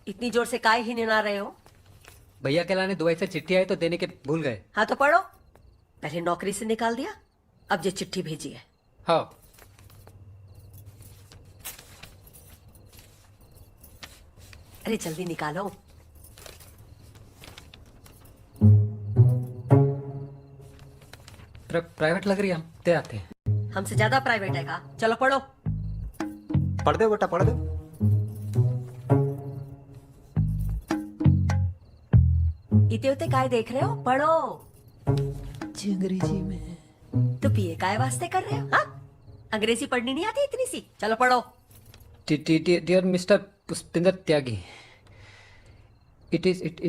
इतनी जोर से काहे ही निना रहे हो? भैया के लाने दुबई से चिट्ठी आई तो देने के भूल गए। हाँ तो पढ़ो। पहले नौकरी से निकाल दिया, अब ये चिट्ठी भेजी है। हाँ। अरे जल्दी निकालो। प्राइवेट लग रही है, हम दे आते हैं। हमसे ज्यादा प्राइवेट है का? चलो पढ़ो। पढ़ दो बेटा, पढ़ दो। इते उते काय देख रहे हो? पढ़ो। अंग्रेजी में। तो पीए काय वास्ते कर रहे हो? हाँ, अंग्रेजी पढ़नी नहीं आती इतनी सी? चलो पढ़ो। Dear mister Pushpinder Tyagi, it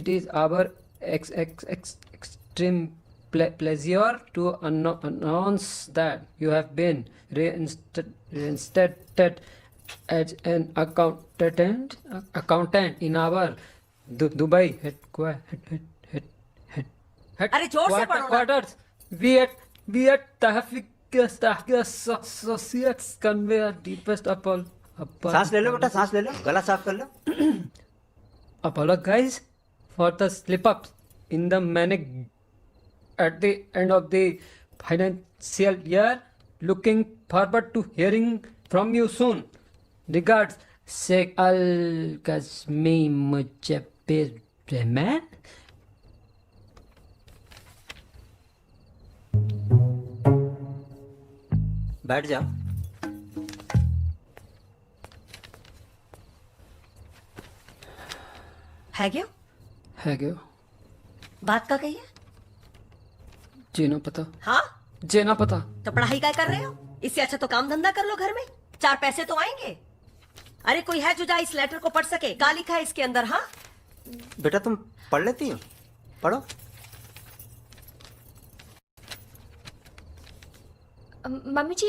is our extreme pleasure to announce that you have been reinstated as an accountant in our Dubai अरे जोर से पढ़ो ना। headquarters. We at Tahfiq Associates convey our deepest सांस ले लो बेटा, सांस ले लो, गला साफ कर लो। apologize for the slip-ups in the manic at the end of the financial year. Looking forward to hearing from you soon. Regards, Sheikh Al-Kazmi Mujabir Rahman. बैठ जाओ। है क्यों? है क्यों? बात का कही है? जीना पता। हाँ, जीना पता। तो पढ़ाई क्या कर रहे हो? इससे अच्छा तो काम धंधा कर लो घर में, 4 पैसे तो आएंगे। अरे कोई है जो जा इस लेटर को पढ़ सके? क्या लिखा है इसके अंदर? हाँ बेटा तुम पढ़ लेती हो, पढ़ो। मम्मी जी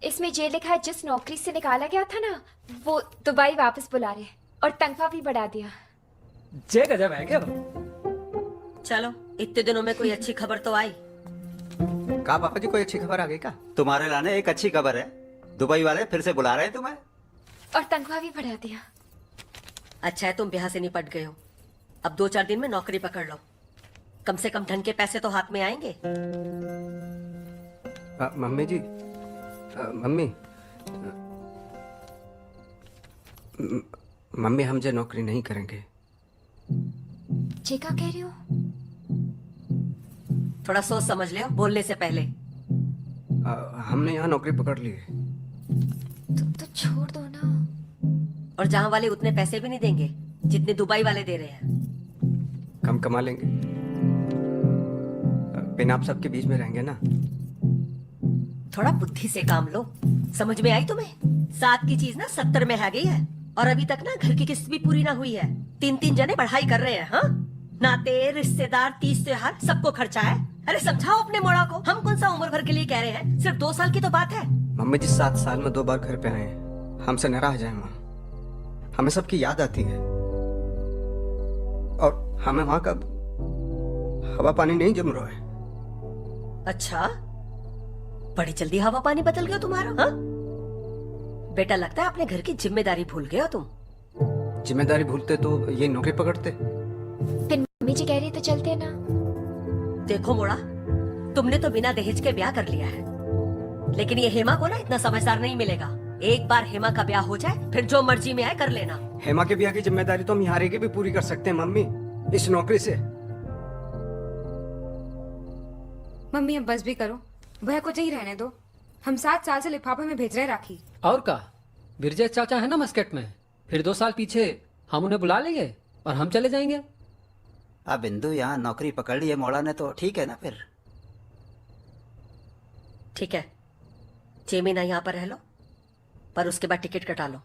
इसमें ये लिखा है जिस नौकरी से निकाला गया था ना वो दुबई वापस बुला रहे और तनख्वाह भी बढ़ा दिया। जे गजब है क्या? चलो इतने दिनों में कोई अच्छी खबर तो आई। कहा पापा जी कोई अच्छी खबर आ गई का? तुम्हारे लाने एक अच्छी खबर है, दुबई वाले फिर से बुला रहे हैं तुम्हें और तनख्वाह भी बढ़ा दिया। अच्छा है तुम ब्याह से निपट गए हो। अब 2-4 दिन में नौकरी पकड़ लो, कम से कम ढंग के पैसे तो हाथ में आएंगे। मम्मी जी, मम्मी मम्मी हम जे नौकरी नहीं करेंगे। जे क्या कह रही हो? थोड़ा सोच समझ ले बोलने से पहले। हमने यहाँ नौकरी पकड़ ली है। तो छोड़ दो ना। और जहाँ वाले उतने पैसे भी नहीं देंगे जितने दुबई वाले दे रहे हैं। कम कमा लेंगे, बिना आप सबके बीच में रहेंगे ना। थोड़ा बुद्धि से काम लो। समझ में आई तुम्हें? 7 की चीज ना 70 में आ गई है और अभी तक ना घर की किस्त भी पूरी ना हुई है। 3-3 जने पढ़ाई कर रहे हैं। हाँ नाते रिश्तेदार 30 त्योहार सबको खर्चा है। अरे समझाओ अपने मोड़ा को। हम कौन सा उम्र भर के लिए कह रहे हैं, सिर्फ 2 साल की तो बात है। मम्मी जी 7 साल में 2 बार घर पे आए हैं, हमसे नाराज जाए माँ। हमें सबकी याद आती है और हमें वहां का हवा पानी नहीं जम रहा है। अच्छा बड़ी जल्दी हवा पानी बदल गया तुम्हारा? हाँ बेटा लगता है अपने घर की जिम्मेदारी भूल गए हो तुम। जिम्मेदारी भूलते तो ये नौकरी पकड़ते। फिर मम्मी जी कह रही तो चलते ना। देखो मोड़ा, तुमने तो बिना दहेज के ब्याह कर लिया है, लेकिन ये हेमा को ना इतना समझदार नहीं मिलेगा। एक बार हेमा का ब्याह हो जाए फिर जो मर्जी में आए कर लेना। हेमा के ब्याह की जिम्मेदारी तो हम यहाँ रह के भी पूरी कर सकते हैं मम्मी, इस नौकरी से। मम्मी हम बस भी करो, भैया को यही रहने दो। हम 7 साल से लिफाफे में भेज रहे राखी। और का विरजय चाचा है ना मस्कट में, फिर 2 साल पीछे हम उन्हें बुला लेंगे और हम चले जाएंगे। अब बिंदु यहाँ नौकरी पकड़ ली है मोड़ा ने तो ठीक है ना। फिर ठीक है 6 महीना यहाँ पर रह लो, पर उसके बाद टिकट कटा लो।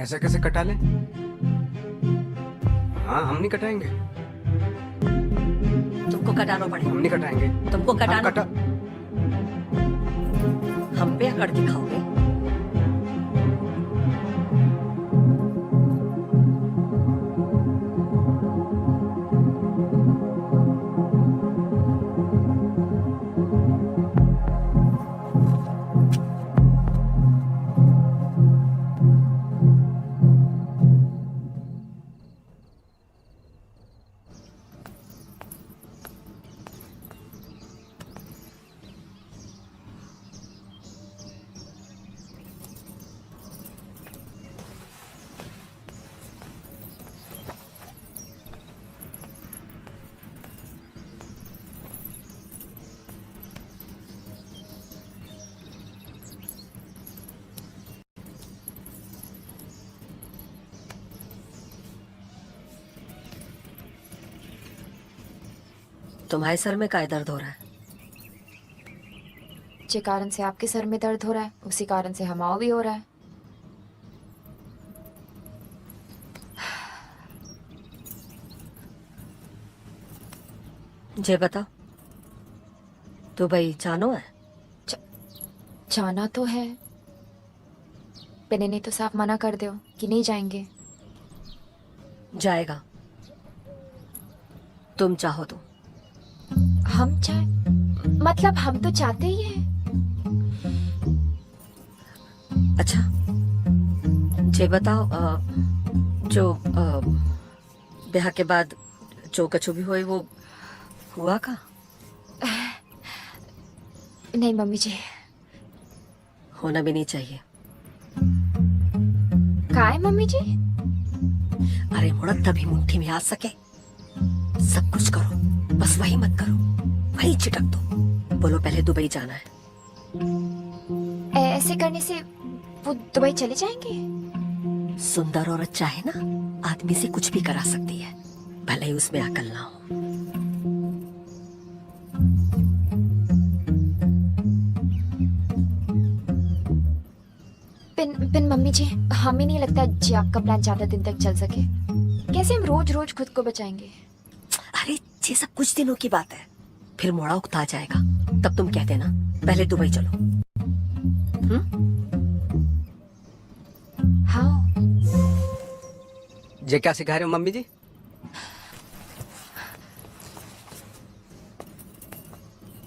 ऐसा कैसे कटा लें? हाँ हम नहीं कटाएंगे। तुमको कटाना पड़ेगा। हम नहीं कटाएंगे। तुमको कटाना। हम पे अकड़ दिखाओगे। तुम्हारे सर में काय दर्द हो रहा है? जिस कारण से आपके सर में दर्द हो रहा है उसी कारण से हमाओ भी हो रहा है। जे बताओ, दुबई जानो है? जाना तो है, पेने ने तो साफ मना कर दो कि नहीं जाएंगे। जाएगा, तुम चाहो तो। हम चाहे मतलब हम तो चाहते ही हैं। अच्छा जे बताओ, जो ब्याह के बाद जो कछु भी हुई वो हुआ का? नहीं मम्मी जी, होना भी नहीं चाहिए। का है मम्मी जी? अरे मुड़ा तभी मुट्ठी में आ सके। सब कुछ करो, बस वही मत करो, वही चिटक दो। बोलो पहले दुबई जाना है। ऐसे करने से वो दुबई चले जाएंगे? सुंदर औरत चाहे ना आदमी से कुछ भी करा सकती है, भले ही उसमें अकल ना हो। पिन मम्मी जी, हमें नहीं लगता जी आपका प्लान ज्यादा दिन तक चल सके। कैसे हम रोज रोज खुद को बचाएंगे? अरे ये सब कुछ दिनों की बात है, फिर मोड़ा उकता जाएगा। तब तुम कह देना पहले दुबई चलो। हाँ। ये क्या सिखा रहे हो मम्मी जी?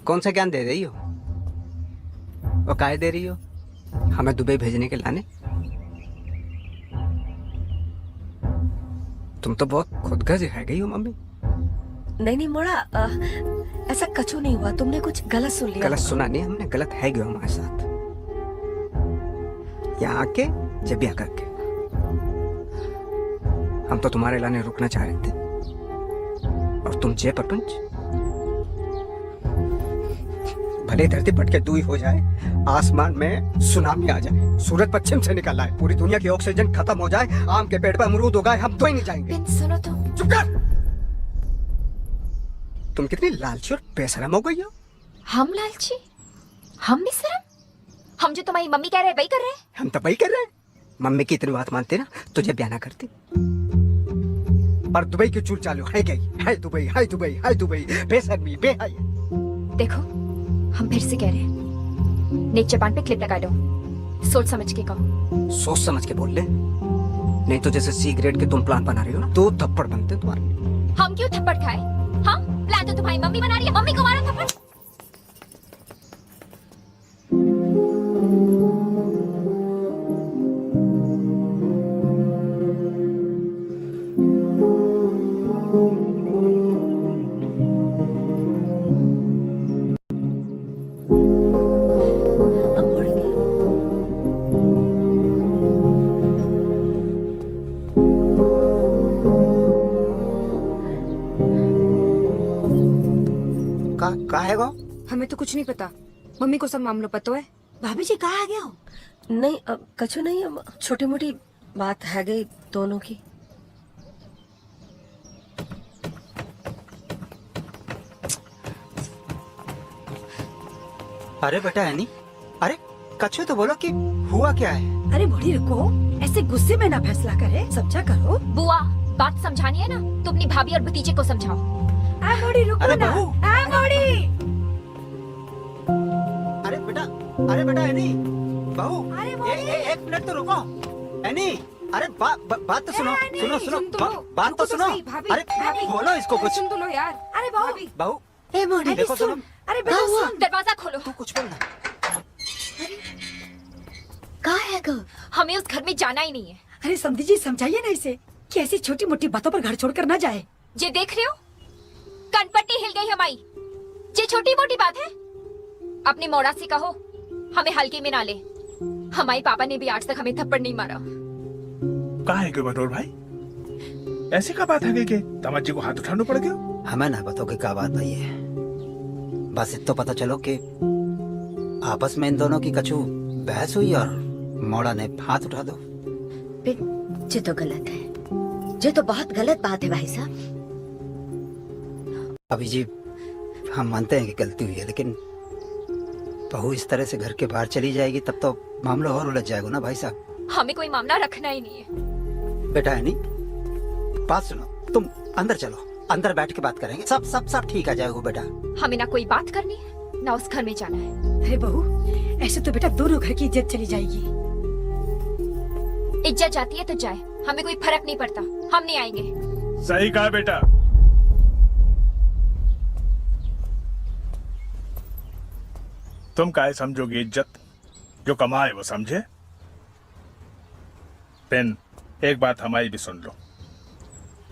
कौन सा ज्ञान दे रही हो और काहे दे रही हो? हमें दुबई भेजने के लाने? तुम तो बहुत खुदगर्ज है गई हो मम्मी। नहीं मोड़ा, ऐसा कछु नहीं हुआ, तुमने कुछ गलत सुन लिया। गलत सुना नहीं हमने, गलत है गयो हमारे साथ। यहाँ आके जब ब्याह करके हम तो तुम्हारे लाने रुकना चाह रहे थे, और तुम जय प्रपंच। भले धरती पटके दुई हो जाए, आसमान में सुनामी आ जाए, सूरज पश्चिम से निकल आए, पूरी दुनिया की ऑक्सीजन खत्म हो जाए, आम के पेड़ पर अमरूद उगाए, हम तो ही नहीं जाएंगे। सुनो तो। चुप कर। तुम कितनी लालची और बेशरम हो गई हो। हम लालची? हम बेशरम? हम जो तुम्हारी मम्मी कह रहे हैं वही कर रहे हैं। हम तो वही कर रहे हैं। मम्मी की इतनी बात मानते ना, तुझे ब्याह ना करती। पर दुबई की चूल चालू है गई, है दुबई, है दुबई, है दुबई, बेशर्मी, बेहया। देखो, हम फिर से कह रहे हैं, नेक जबान पे क्लिप लगा दो, सोच समझ के कहो। सोच समझ के बोल ले, नहीं तो जैसे सी ग्रेड के तुम प्लान बना रही हो ना, 2 थप्पड़ बनते तुम्हारे। हम क्यों थप्पड़ खाए? हाँ, प्लान तो तुम्हारी मम्मी बना रही है, मम्मी को मारो थप्पड़। का है वो? हमें तो कुछ नहीं पता, मम्मी को सब मामलों पता है। भाभी जी कहाँ आ गया हो? नहीं, कछु नहीं, छोटी मोटी बात है गई दोनों की। अरे बेटा एनी, अरे कछु तो बोलो कि हुआ क्या है? अरे बूढ़ी रुको, ऐसे गुस्से में ना फैसला करे, समझा करो। बुआ, बात समझानी है ना तो अपनी भाभी और भतीजे को समझाओ। बूढ़ी रुको ना। बूढ़ी। अरे बेटा एनी, बहू, एक मिनट तो रुको। एनी, अरे बात तो सुनो, बात तो सुनो। अरे बोलो इसको कुछ। सुन तो लो यार। अरे बहू, ए बूढ़ी देखो सुनो। अरे बेटा सुन। दरवाजा खोलो। तू कुछ बोलना। कहाँ है गो? हमें उस घर में जाना ही नहीं है। अरे समझी जी, समझाइए ना इसे कि ऐसी छोटी मोटी बातों पर घर छोड़कर ना जाए। ये देख रहे हो, कनपट्टी हिल गई हमारी। ये छोटी मोटी बात है? अपने मोड़ा से कहो हमें हल्के में ना ले। हमारे पापा ने भी आज तक हमें थप्पड़ नहीं मारा। कहाँ है क्यों बटोर भाई? ऐसी क्या बात है गई कि तमाजी को हाथ उठाना पड़ गया? हमें ना बताओ कि क्या बात भाई है, बस इतना पता चलो कि आपस में इन दोनों की कछु बहस हुई और मोड़ा ने हाथ उठा दो। ये तो गलत है, ये तो बहुत गलत बात है भाई साहब। अभी जी हम मानते हैं कि गलती हुई है, लेकिन बहू इस तरह से घर के बाहर चली जाएगी तब तो मामला और उलझ जाएगा ना भाई साहब। हमें कोई मामला रखना ही नहीं है। बेटा है नहीं, बात सुनो, तुम अंदर चलो, अंदर बैठ के बात करेंगे, सब ठीक आ जाएगा बेटा। हमें ना कोई बात करनी है ना उस घर में जाना है। अरे बहू, ऐसे तो बेटा दोनों घर की इज्जत चली जाएगी। इज्जत जाती है तो जाए, हमें कोई फर्क नहीं पड़ता, हम नहीं आएंगे। सही कहा बेटा। तुम काहे समझोगे इज्जत? जो कमाए वो समझे। पेन, एक बात हमारी भी सुन लो,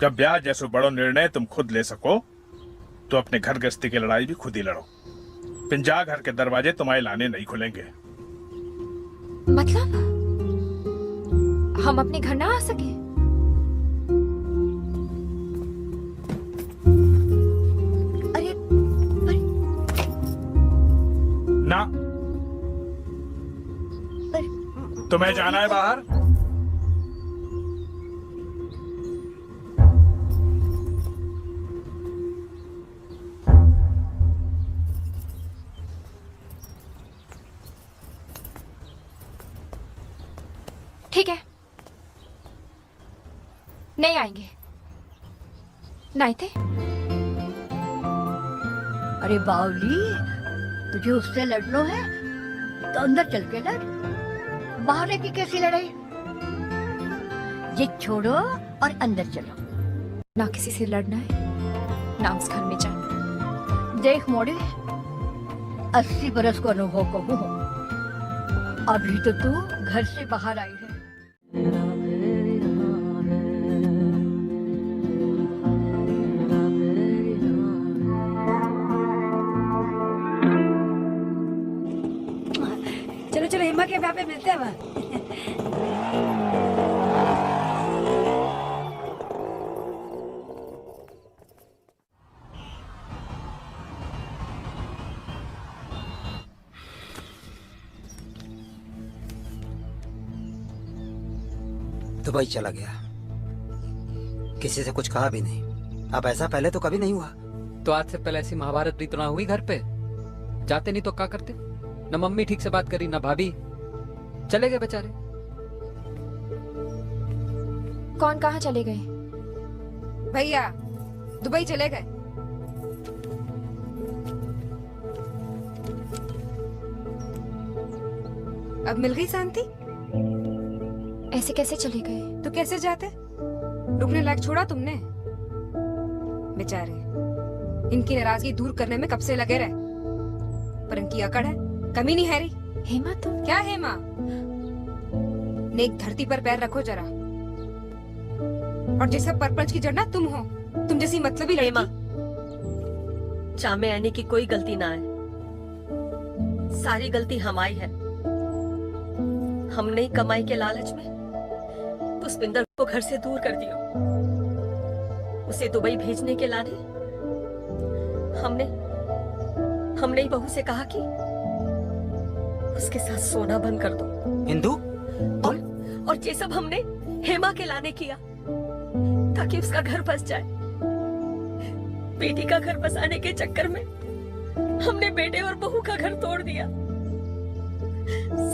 जब ब्याह जैसे बड़ो निर्णय तुम खुद ले सको तो अपने घर गृहस्थी की लड़ाई भी खुद ही लड़ो। पिंजा घर के दरवाजे तुम्हारे लाने नहीं खुलेंगे। मतलब हम अपने घर ना आ सके? ना, तुम्हें जाना है बाहर? ठीक है, नहीं आएंगे। नहीं थे। अरे बावली, तुझे उससे लड़ना है तो अंदर चल के लड़, बाहर की कैसी लड़ाई? जिद छोड़ो और अंदर चलो। ना किसी से लड़ना है, ना उस घर में जाना। देख मोड़ी, 80 बरस को अनुभव को हूँ, अभी तो तू घर से बाहर आई है। चलो चलो हेमा के वहाँ पे मिलते हैं वहाँ। दुबई चला गया, किसी से कुछ कहा भी नहीं। अब ऐसा पहले तो कभी नहीं हुआ। तो आज से पहले ऐसी महाभारत रीत ना हुई घर पे? जाते नहीं तो क्या करते? न मम्मी ठीक से बात करी, न भाभी, चले गए बेचारे। कौन कहाँ चले गए? भैया दुबई चले गए। अब मिल गई शांति? ऐसे कैसे चले गए? तो कैसे जाते? रुकने लायक छोड़ा तुमने? बेचारे, इनकी नाराजगी दूर करने में कब से लगे रहे, पर इनकी अकड़ है, कमी नहीं है रही। हेमा तुम क्या हेमा? नेक धरती पर पैर रखो जरा। और जैसा परपंच की जड़ ना तुम हो, तुम जैसी मतलबी हेमा, चामे आने की कोई गलती ना है, सारी गलती हमारी है। हमने कमाई के लालच में पुष्पिंदर को घर से दूर कर दिया। उसे दुबई भेजने के लाने हमने ही बहू से कहा कि उसके साथ सोना बंद कर दो। हिंदू? और ये सब हमने हेमा के लाने किया ताकि उसका घर बस जाए। बेटी का घर बसाने के चक्कर में हमने बेटे और बहू का घर तोड़ दिया,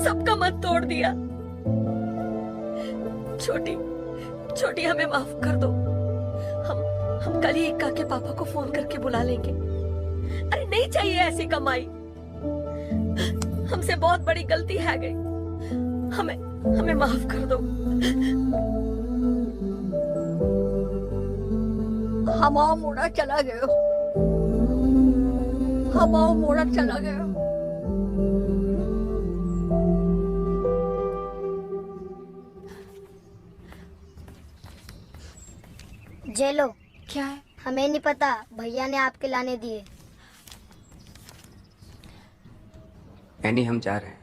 सबका मन तोड़ दिया। छोटी हमें माफ कर दो। हम कल ही इक्का के पापा को फोन करके बुला लेंगे। अरे नहीं चाहिए ऐसी कमाई, हमसे बहुत बड़ी गलती है गई, हमें माफ कर दो। हमारा मोड़ा चला गयो, हमारा मोड़ा चला गयो। जेलो। क्या है? हमें नहीं पता, भैया ने आपके लाने दिए। एनी, हम जा रहे हैं।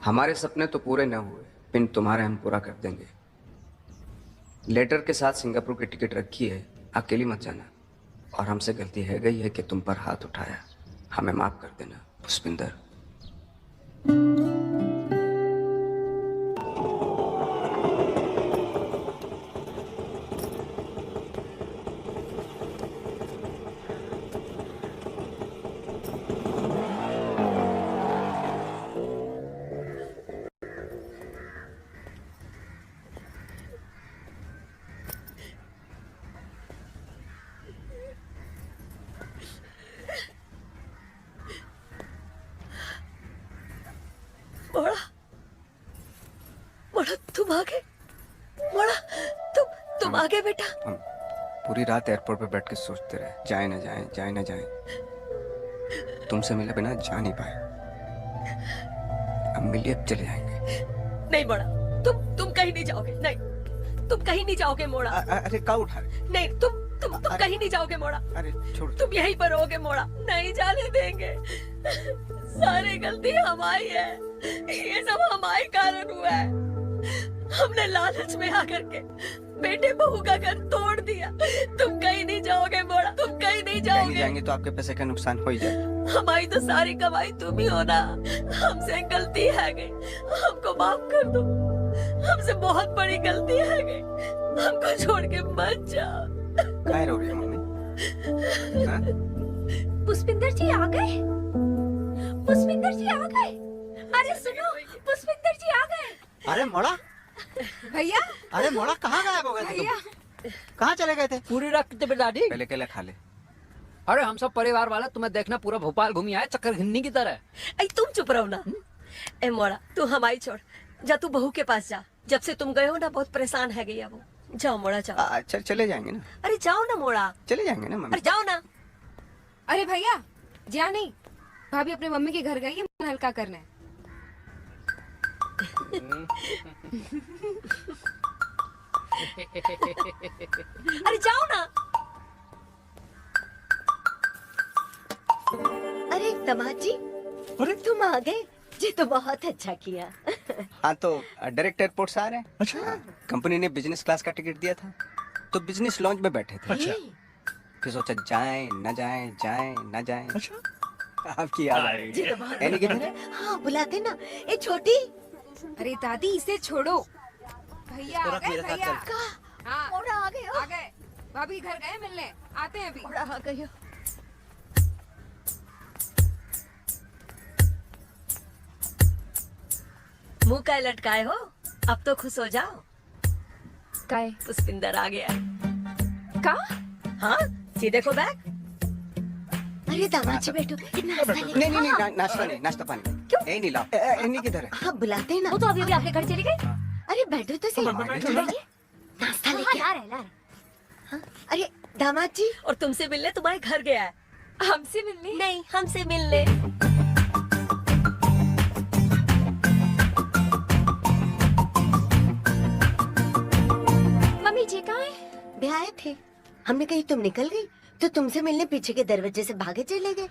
हमारे सपने तो पूरे न हुए, पिन तुम्हारे हम पूरा कर देंगे। लेटर के साथ सिंगापुर की टिकट रखी है, अकेली मत जाना। और हमसे गलती है गई है कि तुम पर हाथ उठाया, हमें माफ कर देना पुष्पिंदर। मोड़ा तुम आ गए। मोड़ा तुम आ गए बेटा। हम पूरी रात एयरपोर्ट पे बैठ के सोचते रहे, जाए ना जाए, जाए ना जाए। तुमसे मिले बिना जा नहीं पाए। अब मिलिए, अब चले जाएंगे। नहीं मोड़ा, तुम कहीं नहीं जाओगे। नहीं, तुम कहीं नहीं जाओगे मोड़ा। अरे क्या उठा रहे? नहीं, तुम कहीं नहीं जाओगे मोड़ा। अरे छोड़, तुम यहीं पर रहोगे मोड़ा, नहीं जाने देंगे। सारी गलती हमारी है, ये सब हमारे कारण हुआ है। हमने लालच में आकर के बेटे बहू का घर तोड़ दिया। तुम कहीं नहीं जाओगे मोड़ा, तुम कहीं नहीं जाओगे। जाएंगे तो आपके पैसे का नुकसान हो ही जाएगा। हमारी तो सारी कमाई तुम ही हो ना। हमसे गलती है गई, हमको माफ कर दो। हमसे बहुत बड़ी गलती है गई, हमको छोड़ के मत जाओ। क्या रो रही है मम्मी? पुष्पिंदर जी आ गए। पुष्पिंदर जी आ गए। अरे सुनो, पुष्पिंदर जी आ गए। अरे मोड़ा, भैया अरे मोड़ा कहाँ गायब हो गए थे भैया तुम? कहाँ चले गए थे? पूरी रख दे दादी। पहले केला खा ले। अरे हम सब परिवार वाला तुम्हें देखना पूरा भोपाल घूमी आए चक्कर घिन्नी की तरह। ऐ तुम चुप रहो ना। ए मोड़ा तू हमारी छोड़, जा तू बहू के पास जा। जब से तुम गए हो ना बहुत परेशान है गई वो। जाओ मोड़ा जाओ। अच्छा चले जाएंगे ना। अरे जाओ ना मोड़ा। चले जाएंगे ना मम्मी। अरे जाओ ना। अरे भैया जा नहीं, भाभी अपने मम्मी के घर गई है मन हल्का करने। अरे जाओ ना। अरे दामाद जी, तुम आ गए जी, तो बहुत अच्छा किया। हाँ तो डायरेक्ट एयरपोर्ट से आ रहे हैं। अच्छा। कंपनी ने बिजनेस क्लास का टिकट दिया था तो बिजनेस लॉन्च में बैठे थे। अच्छा। फिर सोचा जाएं न जाएं, जाएं न जाएं। अच्छा। आपकी याद आ रही है। एनी किधर है? हाँ बुलाते ना। ए छोटी। अरे दादी इसे छोड़ो। भैया आ गए भैया। हाँ मोड़ा आ गए। आ गए, भाभी घर गए मिलने, आते हैं अभी। मोड़ा आ गए। मुंह का लटकाए हो, अब तो खुश हो जाओ। काय पुष्पिंदर आ गया। का? हाँ ये देखो बैग। अरे दामाद जी बैठो, नाश्ता लेके। नहीं नाश्ता नहीं, नाश्ता पानी। क्यों? ए नहीं लाओ। एनी किधर है? हाँ बुलाते हैं ना। वो तो अभी अभी आपके घर चली गई। अरे बैठो तो सही। नाश्ता लेके ला रहे हाँ, अरे दामाद जी। और तुमसे मिलने तुम्हारे घर गया है। हमसे मिलने? नहीं हमसे मिलने। मम्मी जी कहाँ है? वे आए थे, हमने कही तुम निकल गई तो तुमसे मिलने पीछे के दरवाजे से भागे चले गए।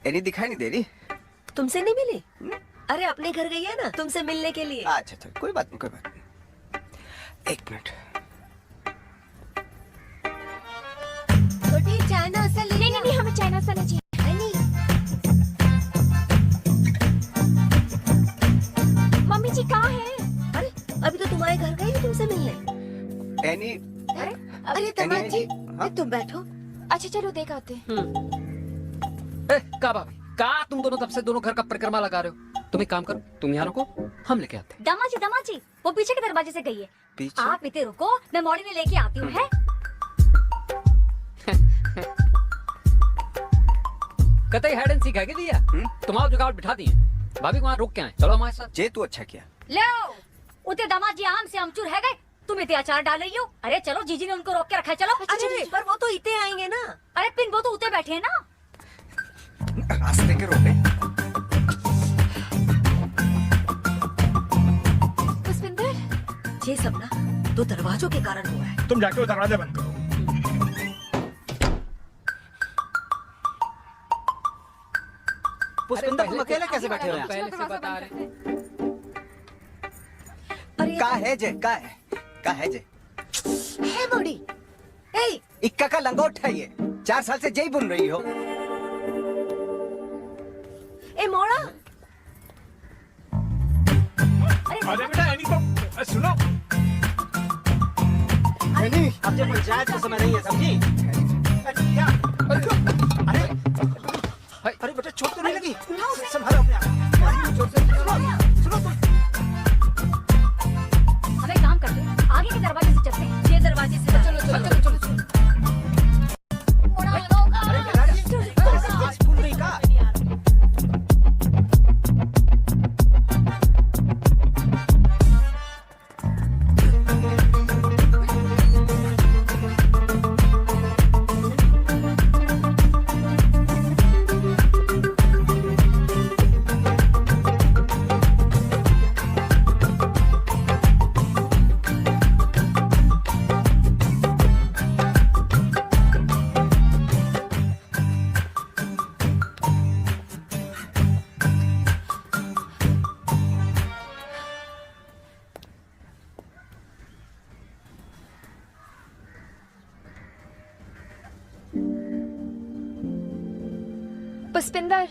एनी दिखाई नहीं दे रही। तुमसे नहीं मिली? अरे अपने घर गई है ना तुमसे मिलने के लिए। अच्छा अच्छा कोई बात नहीं, कोई बात नहीं। एक मिनट। छोटी चाय नाश्ता ले। नहीं हमें चाय नाश्ता नहीं चाहिए। मम्मी जी कहाँ है? अरे अभी तो तुम्हारे घर गई है तुमसे मिलने। एनी। अरे दामाद जी तुम बैठो। अच्छा चलो देख आते हैं। का भाभी का तुम दोनों तब से दोनों घर का परिक्रमा लगा रहे हो? तुम एक काम करो, तुम यहाँ रुको, हम लेके आते हैं। दामाद जी वो पीछे के दरवाजे से गई है। पीछे? आप इतने रुको, मैं मॉडी में लेके आती हूँ। है कतई हाइड एंड सीख है दिया। तुम आओ जुगाड़ बिठा दिए। भाभी को वहाँ रोक के आए, चलो हमारे साथ। जे तू अच्छा किया। लो उते दामाद जी आम से अमचूर है गए, तुम इतने अचार डाल रही हो। अरे चलो जीजी ने उनको रोक के रखा है, चलो। अरे पर वो तो इतने आएंगे ना। अरे पिन वो तो उते बैठे हैं ना। रास्ते के रोके। पुष्पिंदर ये सब ना तो दरवाजों के कारण हुआ है। तुम जाके वो दरवाजा बंद करो। पुष्पिंदर तुम अकेले कैसे बैठे हो यहाँ? पहले से बता रहे। का है जे है मोड़ी। ए इक्का का लंगोट है ये। 4 साल से जय बुन रही हो। ए मोड़ा। अरे बेटा एनी को सुनो। एनी अब जब पंचायत का समय नहीं है, समझी? अरे बेटा चोट तो नहीं लगी? संभालो अपने आप। सुनो तुम। हमें काम करते हैं, आगे के दरवाजे से चलते हैं। ये दरवाजे से चलो। अरे बेटा स्कूल गई का? पुष्पिंदर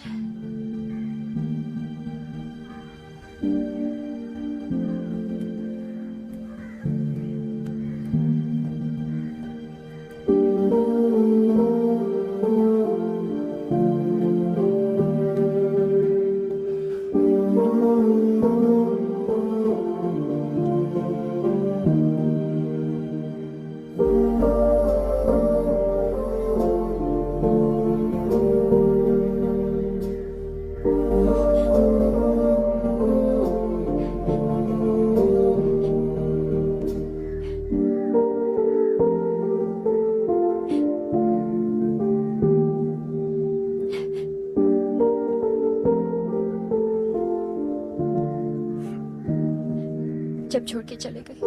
जब छोड़ के चले गए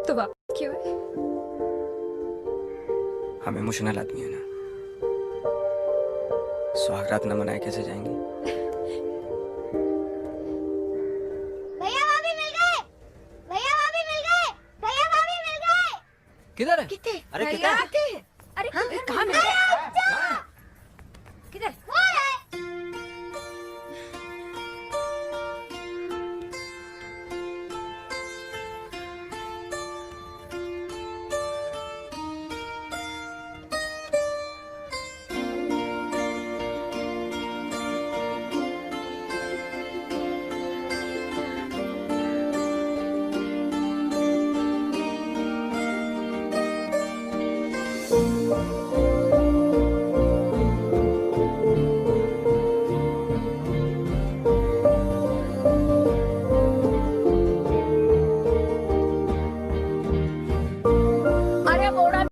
तो वापस क्यों है? हम इमोशनल आदमी है ना, सुहागरात न मनाए कैसे जाएंगे? भैया भाभी मिल गए, भैया भाभी मिल गए, भैया भाभी मिल गए। किधर है? कितने? अरे भैया किधर? आते हैं। अरे कहाँ मिल गए?